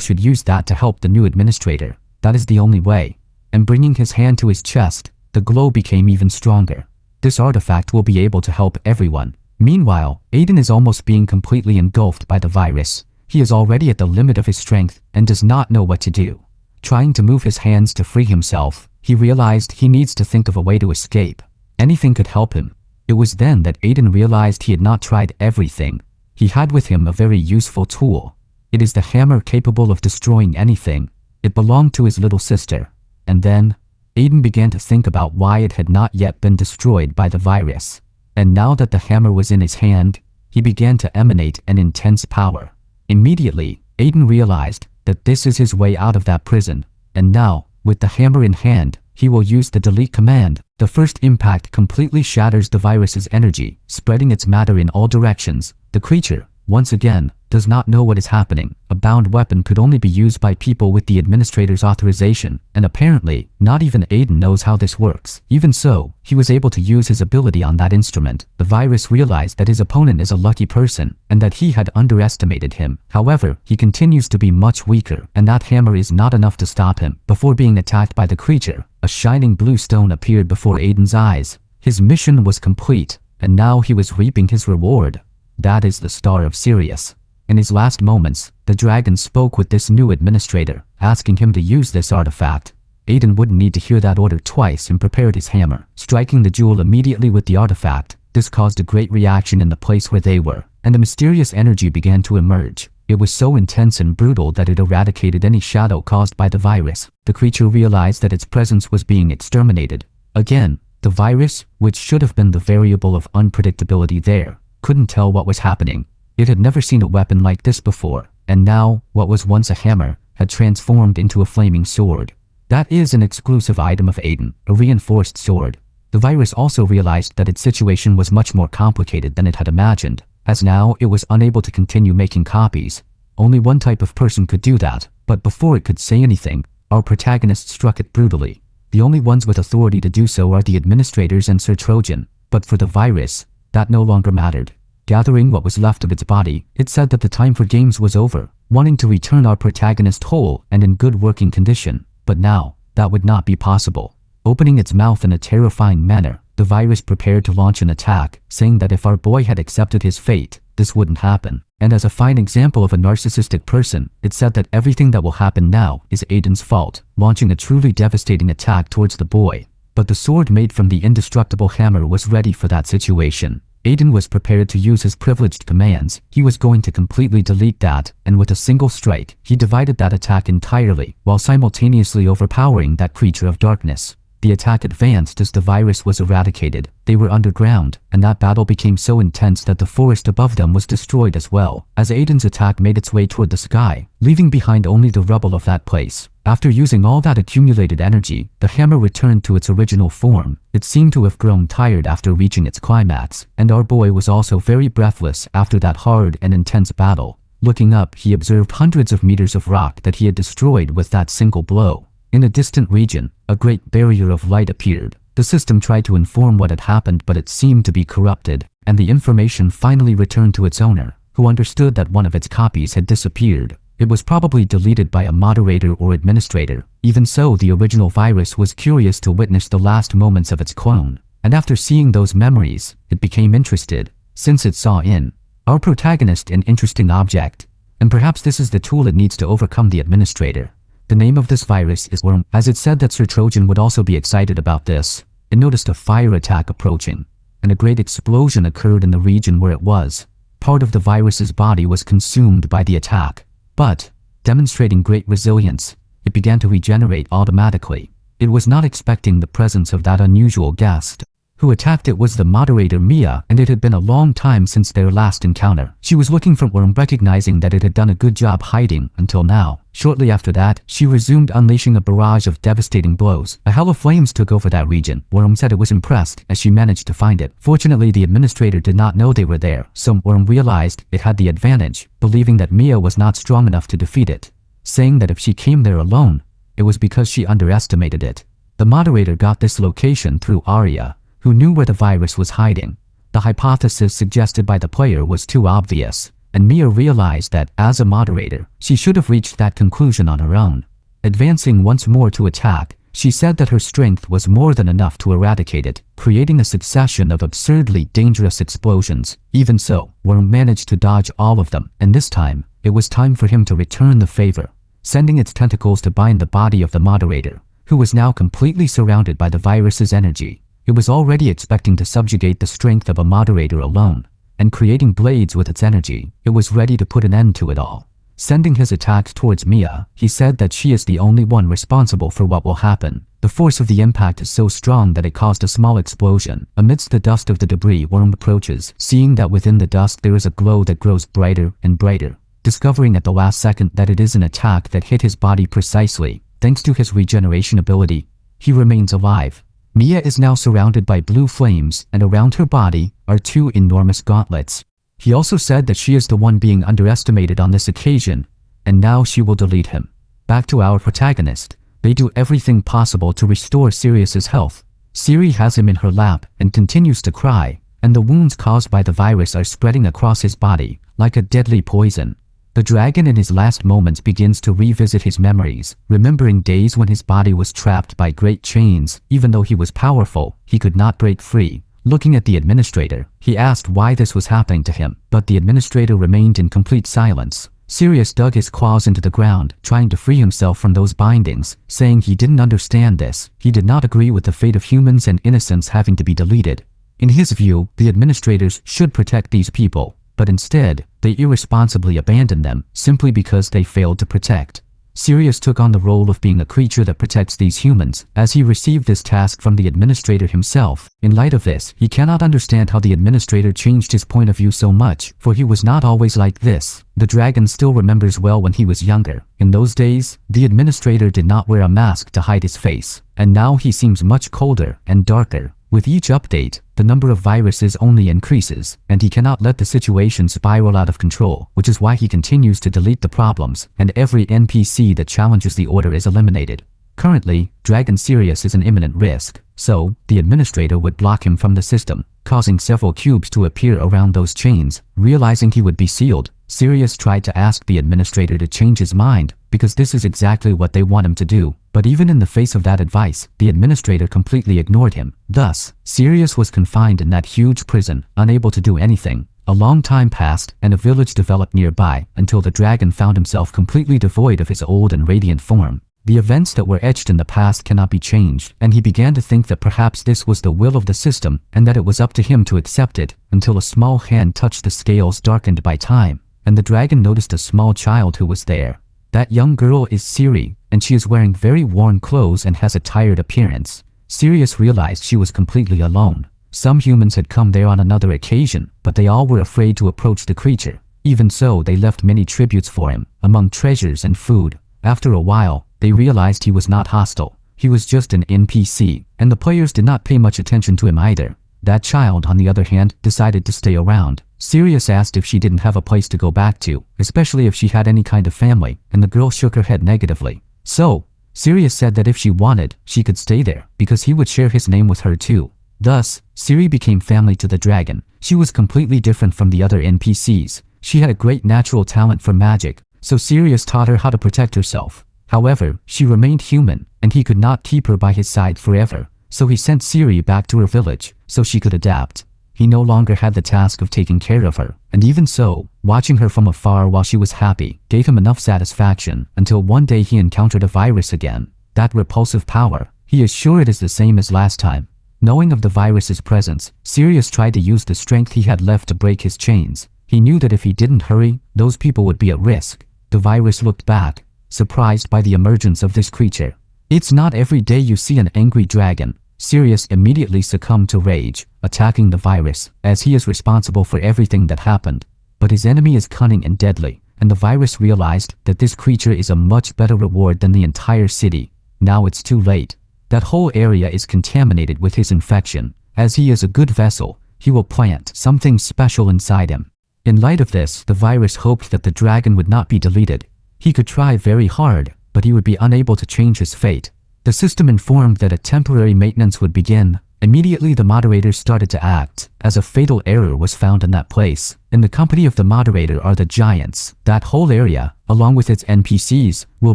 A: should use that to help the new administrator. That is the only way. And bringing his hand to his chest, the glow became even stronger. This artifact will be able to help everyone. Meanwhile, Aiden is almost being completely engulfed by the virus. He is already at the limit of his strength and does not know what to do. Trying to move his hands to free himself, he realized he needs to think of a way to escape. Anything could help him. It was then that Aiden realized he had not tried everything. He had with him a very useful tool. It is the hammer capable of destroying anything. It belonged to his little sister. And then, Aiden began to think about why it had not yet been destroyed by the virus. And now that the hammer was in his hand, he began to emanate an intense power. Immediately, Aiden realized that this is his way out of that prison, and now, with the hammer in hand, he will use the delete command. The first impact completely shatters the virus's energy, spreading its matter in all directions. The creature, once again, does not know what is happening. A bound weapon could only be used by people with the administrator's authorization, and apparently, not even Aiden knows how this works. Even so, he was able to use his ability on that instrument. The virus realized that his opponent is a lucky person, and that he had underestimated him. However, he continues to be much weaker, and that hammer is not enough to stop him. Before being attacked by the creature, a shining blue stone appeared before Aiden's eyes. His mission was complete, and now he was reaping his reward. That is the Star of Sirius. In his last moments, the dragon spoke with this new administrator, asking him to use this artifact. Aiden wouldn't need to hear that order twice and prepared his hammer, striking the jewel immediately with the artifact. This caused a great reaction in the place where they were, and a mysterious energy began to emerge. It was so intense and brutal that it eradicated any shadow caused by the virus. The creature realized that its presence was being exterminated. Again, the virus, which should have been the variable of unpredictability there, couldn't tell what was happening. It had never seen a weapon like this before, and now, what was once a hammer, had transformed into a flaming sword. That is an exclusive item of Aiden, a reinforced sword. The virus also realized that its situation was much more complicated than it had imagined, as now it was unable to continue making copies. Only one type of person could do that, but before it could say anything, our protagonist struck it brutally. The only ones with authority to do so are the administrators and Sir Trojan, but for the virus, that no longer mattered. Gathering what was left of its body, it said that the time for games was over, wanting to return our protagonist whole and in good working condition. But now, that would not be possible. Opening its mouth in a terrifying manner, the virus prepared to launch an attack, saying that if our boy had accepted his fate, this wouldn't happen. And as a fine example of a narcissistic person, it said that everything that will happen now is Aiden's fault, launching a truly devastating attack towards the boy. But the sword made from the indestructible hammer was ready for that situation. Aiden was prepared to use his privileged commands. He was going to completely delete that, and with a single strike, he divided that attack entirely, while simultaneously overpowering that creature of darkness. The attack advanced as the virus was eradicated. They were underground, and that battle became so intense that the forest above them was destroyed as well, as Aiden's attack made its way toward the sky, leaving behind only the rubble of that place. After using all that accumulated energy, the hammer returned to its original form. It seemed to have grown tired after reaching its climax, and our boy was also very breathless after that hard and intense battle. Looking up, he observed hundreds of meters of rock that he had destroyed with that single blow. In a distant region, a great barrier of light appeared. The system tried to inform what had happened, but it seemed to be corrupted, and the information finally returned to its owner, who understood that one of its copies had disappeared. It was probably deleted by a moderator or administrator. Even so, the original virus was curious to witness the last moments of its clone, and after seeing those memories, it became interested, since it saw in our protagonist an interesting object, and perhaps this is the tool it needs to overcome the administrator. The name of this virus is Worm. As it said that Sir Trojan would also be excited about this, it noticed a fire attack approaching, and a great explosion occurred in the region where it was. Part of the virus's body was consumed by the attack, but demonstrating great resilience. It began to regenerate automatically. It was not expecting the presence of that unusual guest. Who attacked it was the moderator Mia, and it had been a long time since their last encounter. She was looking for Worm, recognizing that it had done a good job hiding until now. Shortly after that, she resumed unleashing a barrage of devastating blows. A hell of flames took over that region. Worm said it was impressed as she managed to find it. Fortunately, the administrator did not know they were there, so Worm realized it had the advantage, believing that Mia was not strong enough to defeat it, saying that if she came there alone, it was because she underestimated it. The moderator got this location through Arya, who knew where the virus was hiding. The hypothesis suggested by the player was too obvious, and Mia realized that, as a moderator, she should have reached that conclusion on her own. Advancing once more to attack, she said that her strength was more than enough to eradicate it, creating a succession of absurdly dangerous explosions. Even so, Worm managed to dodge all of them, and this time, it was time for him to return the favor, sending its tentacles to bind the body of the moderator, who was now completely surrounded by the virus's energy. It was already expecting to subjugate the strength of a moderator alone, and creating blades with its energy, it was ready to put an end to it all. Sending his attack towards Mia, he said that she is the only one responsible for what will happen. The force of the impact is so strong that it caused a small explosion. Amidst the dust of the debris, Worm approaches, seeing that within the dust there is a glow that grows brighter and brighter, discovering at the last second that it is an attack that hit his body precisely. Thanks to his regeneration ability, he remains alive. Mia is now surrounded by blue flames, and around her body are two enormous gauntlets. He also said that she is the one being underestimated on this occasion, and now she will delete him. Back to our protagonist. They do everything possible to restore Sirius's health. Siri has him in her lap and continues to cry, and the wounds caused by the virus are spreading across his body like a deadly poison. The dragon in his last moments begins to revisit his memories, remembering days when his body was trapped by great chains. Even though he was powerful, he could not break free. Looking at the administrator, he asked why this was happening to him, but the administrator remained in complete silence. Sirius dug his claws into the ground, trying to free himself from those bindings, saying he didn't understand this. He did not agree with the fate of humans and innocents having to be deleted. In his view, the administrators should protect these people, but instead, they irresponsibly abandoned them simply because they failed to protect. Sirius took on the role of being a creature that protects these humans, as he received this task from the administrator himself. In light of this, he cannot understand how the administrator changed his point of view so much, for he was not always like this. The dragon still remembers well when he was younger. In those days, the administrator did not wear a mask to hide his face, and now he seems much colder and darker. With each update, the number of viruses only increases, and he cannot let the situation spiral out of control, which is why he continues to delete the problems, and every NPC that challenges the order is eliminated. Currently, Dragon Sirius is an imminent risk, so the administrator would block him from the system, causing several cubes to appear around those chains. Realizing he would be sealed, Sirius tried to ask the administrator to change his mind, because this is exactly what they want him to do. But even in the face of that advice, the administrator completely ignored him. Thus, Sirius was confined in that huge prison, unable to do anything. A long time passed, and a village developed nearby, until the dragon found himself completely devoid of his old and radiant form. The events that were etched in the past cannot be changed, and he began to think that perhaps this was the will of the system, and that it was up to him to accept it, until a small hand touched the scales darkened by time, and the dragon noticed a small child who was there. That young girl is Siri, and she is wearing very worn clothes and has a tired appearance. Sirius realized she was completely alone. Some humans had come there on another occasion, but they all were afraid to approach the creature. Even so, they left many tributes for him, among treasures and food. After a while, they realized he was not hostile. He was just an NPC, and the players did not pay much attention to him either. That child, on the other hand, decided to stay around. Sirius asked if she didn't have a place to go back to, especially if she had any kind of family, and the girl shook her head negatively. So, Sirius said that if she wanted, she could stay there, because he would share his name with her too. Thus, Siri became family to the dragon. She was completely different from the other NPCs. She had a great natural talent for magic, so Sirius taught her how to protect herself. However, she remained human, and he could not keep her by his side forever, so he sent Siri back to her village, so she could adapt. He no longer had the task of taking care of her, and even so, watching her from afar while she was happy gave him enough satisfaction, until one day he encountered a virus again. That repulsive power, he is sure it is the same as last time. Knowing of the virus's presence, Sirius tried to use the strength he had left to break his chains. He knew that if he didn't hurry, those people would be at risk. The virus looked back, surprised by the emergence of this creature. It's not every day you see an angry dragon. Sirius immediately succumbed to rage, attacking the virus, as he is responsible for everything that happened. But his enemy is cunning and deadly, and the virus realized that this creature is a much better reward than the entire city. Now it's too late. That whole area is contaminated with his infection. As he is a good vessel, he will plant something special inside him. In light of this, the virus hoped that the dragon would not be deleted. He could try very hard, but he would be unable to change his fate. The system informed that a temporary maintenance would begin. Immediately the moderators started to act, as a fatal error was found in that place. In the company of the moderator are the giants. That whole area, along with its NPCs, will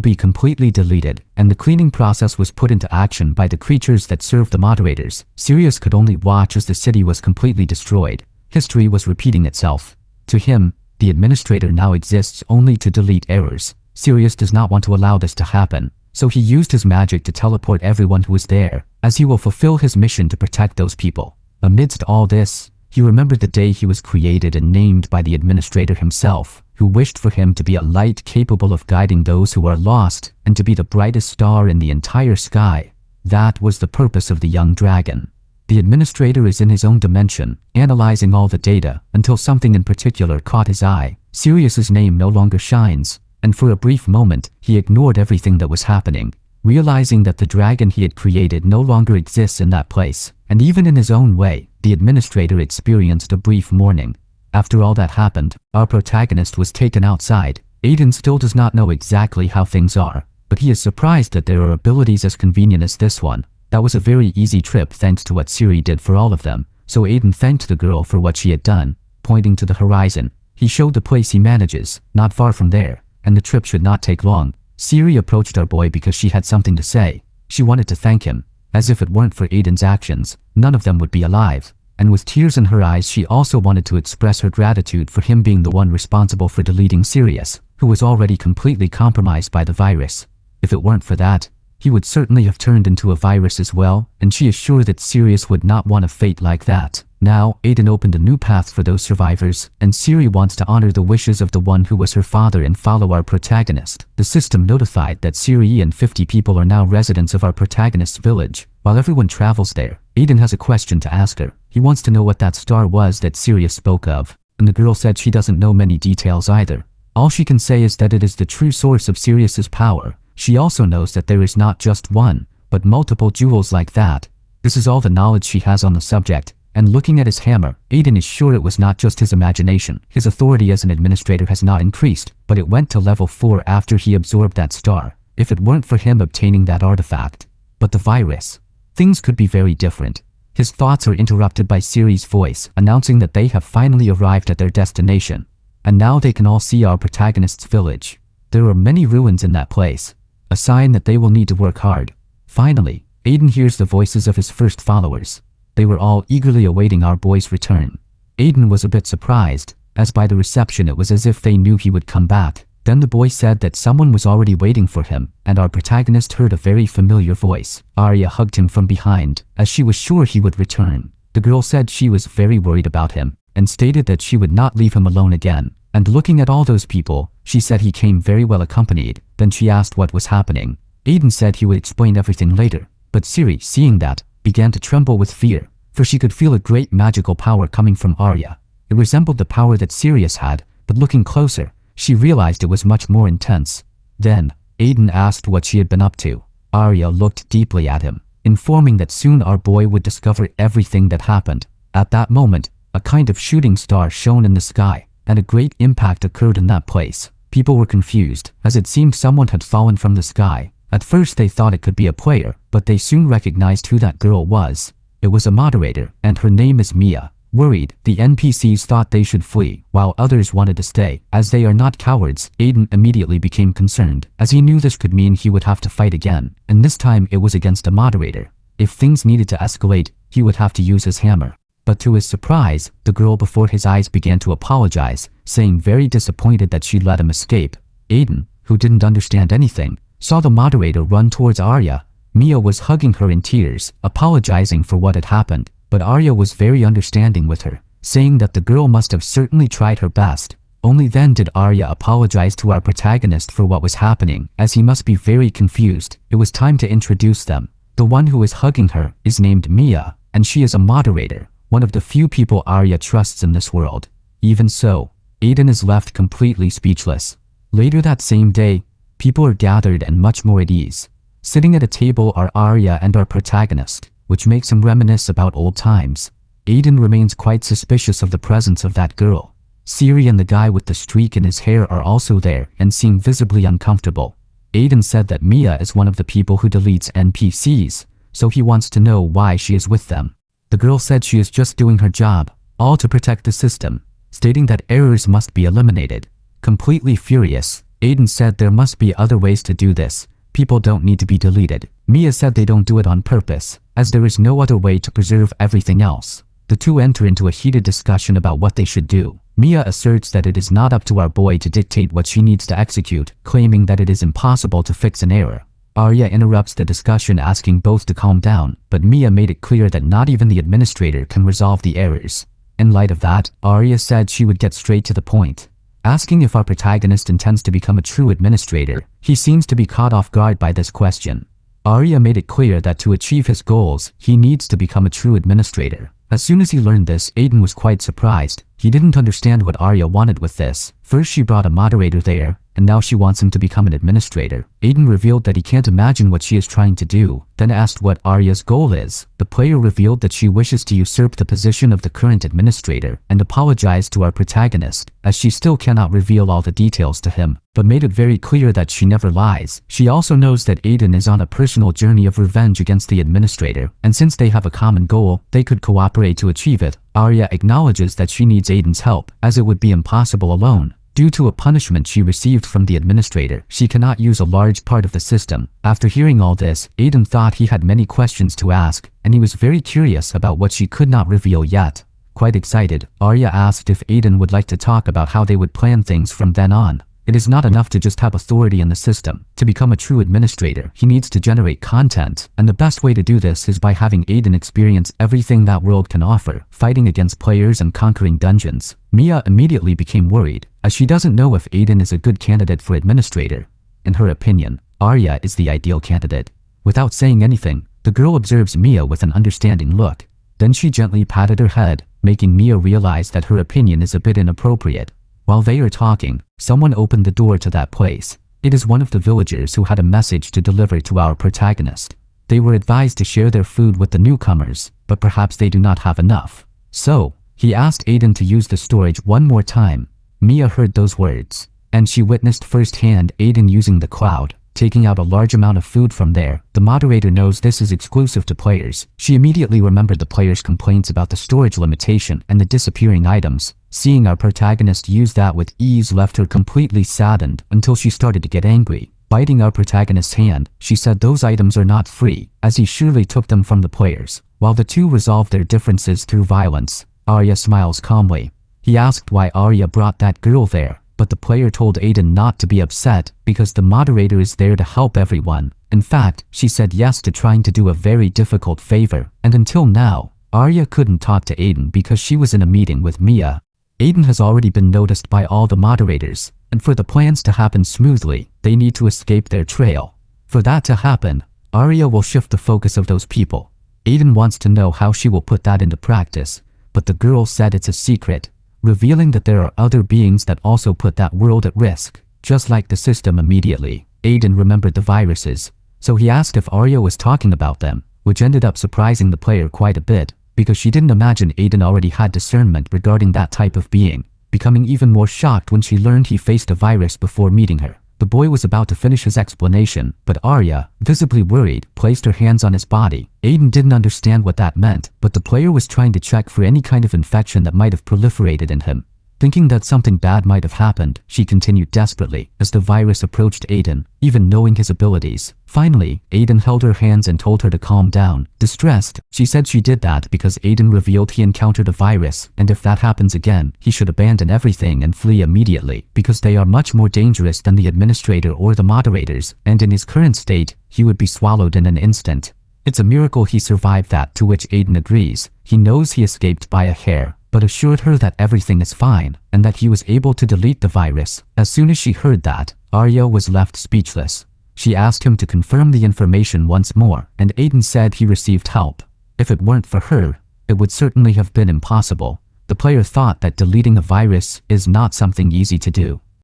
A: be completely deleted, and the cleaning process was put into action by the creatures that serve the moderators. Sirius could only watch as the city was completely destroyed. History was repeating itself. To him, the administrator now exists only to delete errors. Sirius does not want to allow this to happen, so he used his magic to teleport everyone who was there, as he will fulfill his mission to protect those people. Amidst all this, he remembered the day he was created and named by the administrator himself, who wished for him to be a light capable of guiding those who are lost and to be the brightest star in the entire sky. That was the purpose of the young dragon. The administrator is in his own dimension, analyzing all the data until something in particular caught his eye. Sirius's name no longer shines, and for a brief moment, he ignored everything that was happening, realizing that the dragon he had created no longer exists in that place. And even in his own way, the administrator experienced a brief mourning. After all that happened, our protagonist was taken outside. Aiden still does not know exactly how things are, but he is surprised that there are abilities as convenient as this one. That was a very easy trip thanks to what Siri did for all of them, so Aiden thanked the girl for what she had done. Pointing to the horizon, he showed the place he manages, not far from there, and the trip should not take long. Siri approached our boy because she had something to say. She wanted to thank him. As if it weren't for Aiden's actions, none of them would be alive. And with tears in her eyes, she also wanted to express her gratitude for him being the one responsible for deleting Sirius, who was already completely compromised by the virus. If it weren't for that, he would certainly have turned into a virus as well, and she is sure that Sirius would not want a fate like that. Now, Aiden opened a new path for those survivors, and Siri wants to honor the wishes of the one who was her father and follow our protagonist. The system notified that Siri and 50 people are now residents of our protagonist's village. While everyone travels there, Aiden has a question to ask her. He wants to know what that star was that Sirius spoke of, and the girl said she doesn't know many details either. All she can say is that it is the true source of Sirius's power. She also knows that there is not just one, but multiple jewels like that. This is all the knowledge she has on the subject, and looking at his hammer, Aiden is sure it was not just his imagination. His authority as an administrator has not increased, but it went to level 4 after he absorbed that star, if it weren't for him obtaining that artifact. But the virus, things could be very different. His thoughts are interrupted by Siri's voice, announcing that they have finally arrived at their destination, and now they can all see our protagonist's village. There are many ruins in that place, a sign that they will need to work hard. Finally, Aiden hears the voices of his first followers. They were all eagerly awaiting our boy's return. Aiden was a bit surprised, as by the reception it was as if they knew he would come back. Then the boy said that someone was already waiting for him, and our protagonist heard a very familiar voice. Arya hugged him from behind, as she was sure he would return. The girl said she was very worried about him, and stated that she would not leave him alone again. And looking at all those people, she said he came very well accompanied. Then she asked what was happening. Aiden said he would explain everything later, but Siri, seeing that, began to tremble with fear, for she could feel a great magical power coming from Arya. It resembled the power that Sirius had, but looking closer, she realized it was much more intense. Then, Aiden asked what she had been up to. Arya looked deeply at him, informing that soon our boy would discover everything that happened. At that moment, a kind of shooting star shone in the sky, and a great impact occurred in that place. People were confused, as it seemed someone had fallen from the sky. At first they thought it could be a player, but they soon recognized who that girl was. It was a moderator, and her name is Mia. Worried, the NPCs thought they should flee, while others wanted to stay. As they are not cowards, Aiden immediately became concerned, as he knew this could mean he would have to fight again, and this time it was against a moderator. If things needed to escalate, he would have to use his hammer. But to his surprise, the girl before his eyes began to apologize, saying very disappointed that she let him escape. Aiden, who didn't understand anything, saw the moderator run towards Arya. Mia was hugging her in tears, apologizing for what had happened, but Arya was very understanding with her, saying that the girl must have certainly tried her best. Only then did Arya apologize to our protagonist for what was happening, as he must be very confused. It was time to introduce them. The one who is hugging her is named Mia, and she is a moderator, one of the few people Arya trusts in this world. Even so, Aiden is left completely speechless. Later that same day, people are gathered and much more at ease. Sitting at a table are Arya and our protagonist, which makes him reminisce about old times. Aiden remains quite suspicious of the presence of that girl. Siri and the guy with the streak in his hair are also there and seem visibly uncomfortable. Aiden said that Mia is one of the people who deletes NPCs, so he wants to know why she is with them. The girl said she is just doing her job, all to protect the system, stating that errors must be eliminated. Completely furious, Aiden said there must be other ways to do this. People don't need to be deleted. Mia said they don't do it on purpose, as there is no other way to preserve everything else. The two enter into a heated discussion about what they should do. Mia asserts that it is not up to our boy to dictate what she needs to execute, claiming that it is impossible to fix an error. Arya interrupts the discussion, asking both to calm down, but Mia made it clear that not even the administrator can resolve the errors. In light of that, Arya said she would get straight to the point. Asking if our protagonist intends to become a true administrator, he seems to be caught off guard by this question. Arya made it clear that to achieve his goals, he needs to become a true administrator. As soon as he learned this, Aiden was quite surprised. He didn't understand what Arya wanted with this. First she brought a moderator there, and now she wants him to become an administrator. Aiden revealed that he can't imagine what she is trying to do, then asked what Arya's goal is. The player revealed that she wishes to usurp the position of the current administrator, and apologized to our protagonist, as she still cannot reveal all the details to him, but made it very clear that she never lies. She also knows that Aiden is on a personal journey of revenge against the administrator, and since they have a common goal, they could cooperate to achieve it. Arya acknowledges that she needs Aiden's help, as it would be impossible alone. Due to a punishment she received from the administrator, she cannot use a large part of the system. After hearing all this, Aiden thought he had many questions to ask, and he was very curious about what she could not reveal yet. Quite excited, Arya asked if Aiden would like to talk about how they would plan things from then on. It is not enough to just have authority in the system. To become a true administrator, he needs to generate content, and the best way to do this is by having Aiden experience everything that world can offer, fighting against players and conquering dungeons. Mia immediately became worried, as she doesn't know if Aiden is a good candidate for administrator. In her opinion, Arya is the ideal candidate. Without saying anything, the girl observes Mia with an understanding look. Then she gently patted her head, making Mia realize that her opinion is a bit inappropriate. While they are talking, someone opened the door to that place. It is one of the villagers who had a message to deliver to our protagonist. They were advised to share their food with the newcomers, but perhaps they do not have enough. So, he asked Aiden to use the storage one more time. Mia heard those words, and she witnessed firsthand Aiden using the cloud, taking out a large amount of food from there. The moderator knows this is exclusive to players. She immediately remembered the players' complaints about the storage limitation and the disappearing items. Seeing our protagonist use that with ease left her completely saddened until she started to get angry. Biting our protagonist's hand, she said those items are not free, as he surely took them from the players. While the two resolve their differences through violence, Arya smiles calmly. He asked why Arya brought that girl there, but the player told Aiden not to be upset because the moderator is there to help everyone. In fact, she said yes to trying to do a very difficult favor, and until now, Arya couldn't talk to Aiden because she was in a meeting with Mia. Aiden has already been noticed by all the moderators, and for the plans to happen smoothly, they need to escape their trail. For that to happen, Arya will shift the focus of those people. Aiden wants to know how she will put that into practice, but the girl said it's a secret, revealing that there are other beings that also put that world at risk. Just like the system immediately, Aiden remembered the viruses, so he asked if Arya was talking about them, which ended up surprising the player quite a bit, because she didn't imagine Aiden already had discernment regarding that type of being, becoming even more shocked when she learned he faced a virus before meeting her. The boy was about to finish his explanation, but Arya, visibly worried, placed her hands on his body. Aiden didn't understand what that meant, but the player was trying to check for any kind of infection that might have proliferated in him. Thinking that something bad might have happened, she continued desperately as the virus approached Aiden, even knowing his abilities. Finally, Aiden held her hands and told her to calm down. Distressed, she said she did that because Aiden revealed he encountered a virus, and if that happens again, he should abandon everything and flee immediately, because they are much more dangerous than the administrator or the moderators, and in his current state, he would be swallowed in an instant. It's a miracle he survived that, to which Aiden agrees. He knows he escaped by a hair. but assured her that everything is fine and that he was able to delete the virus. As soon as she heard that, Arya was left speechless. She asked him to confirm the information once more, and Aiden said he received help. If it weren't for her, it would certainly have been impossible. The player thought that deleting a virus is not something easy to do.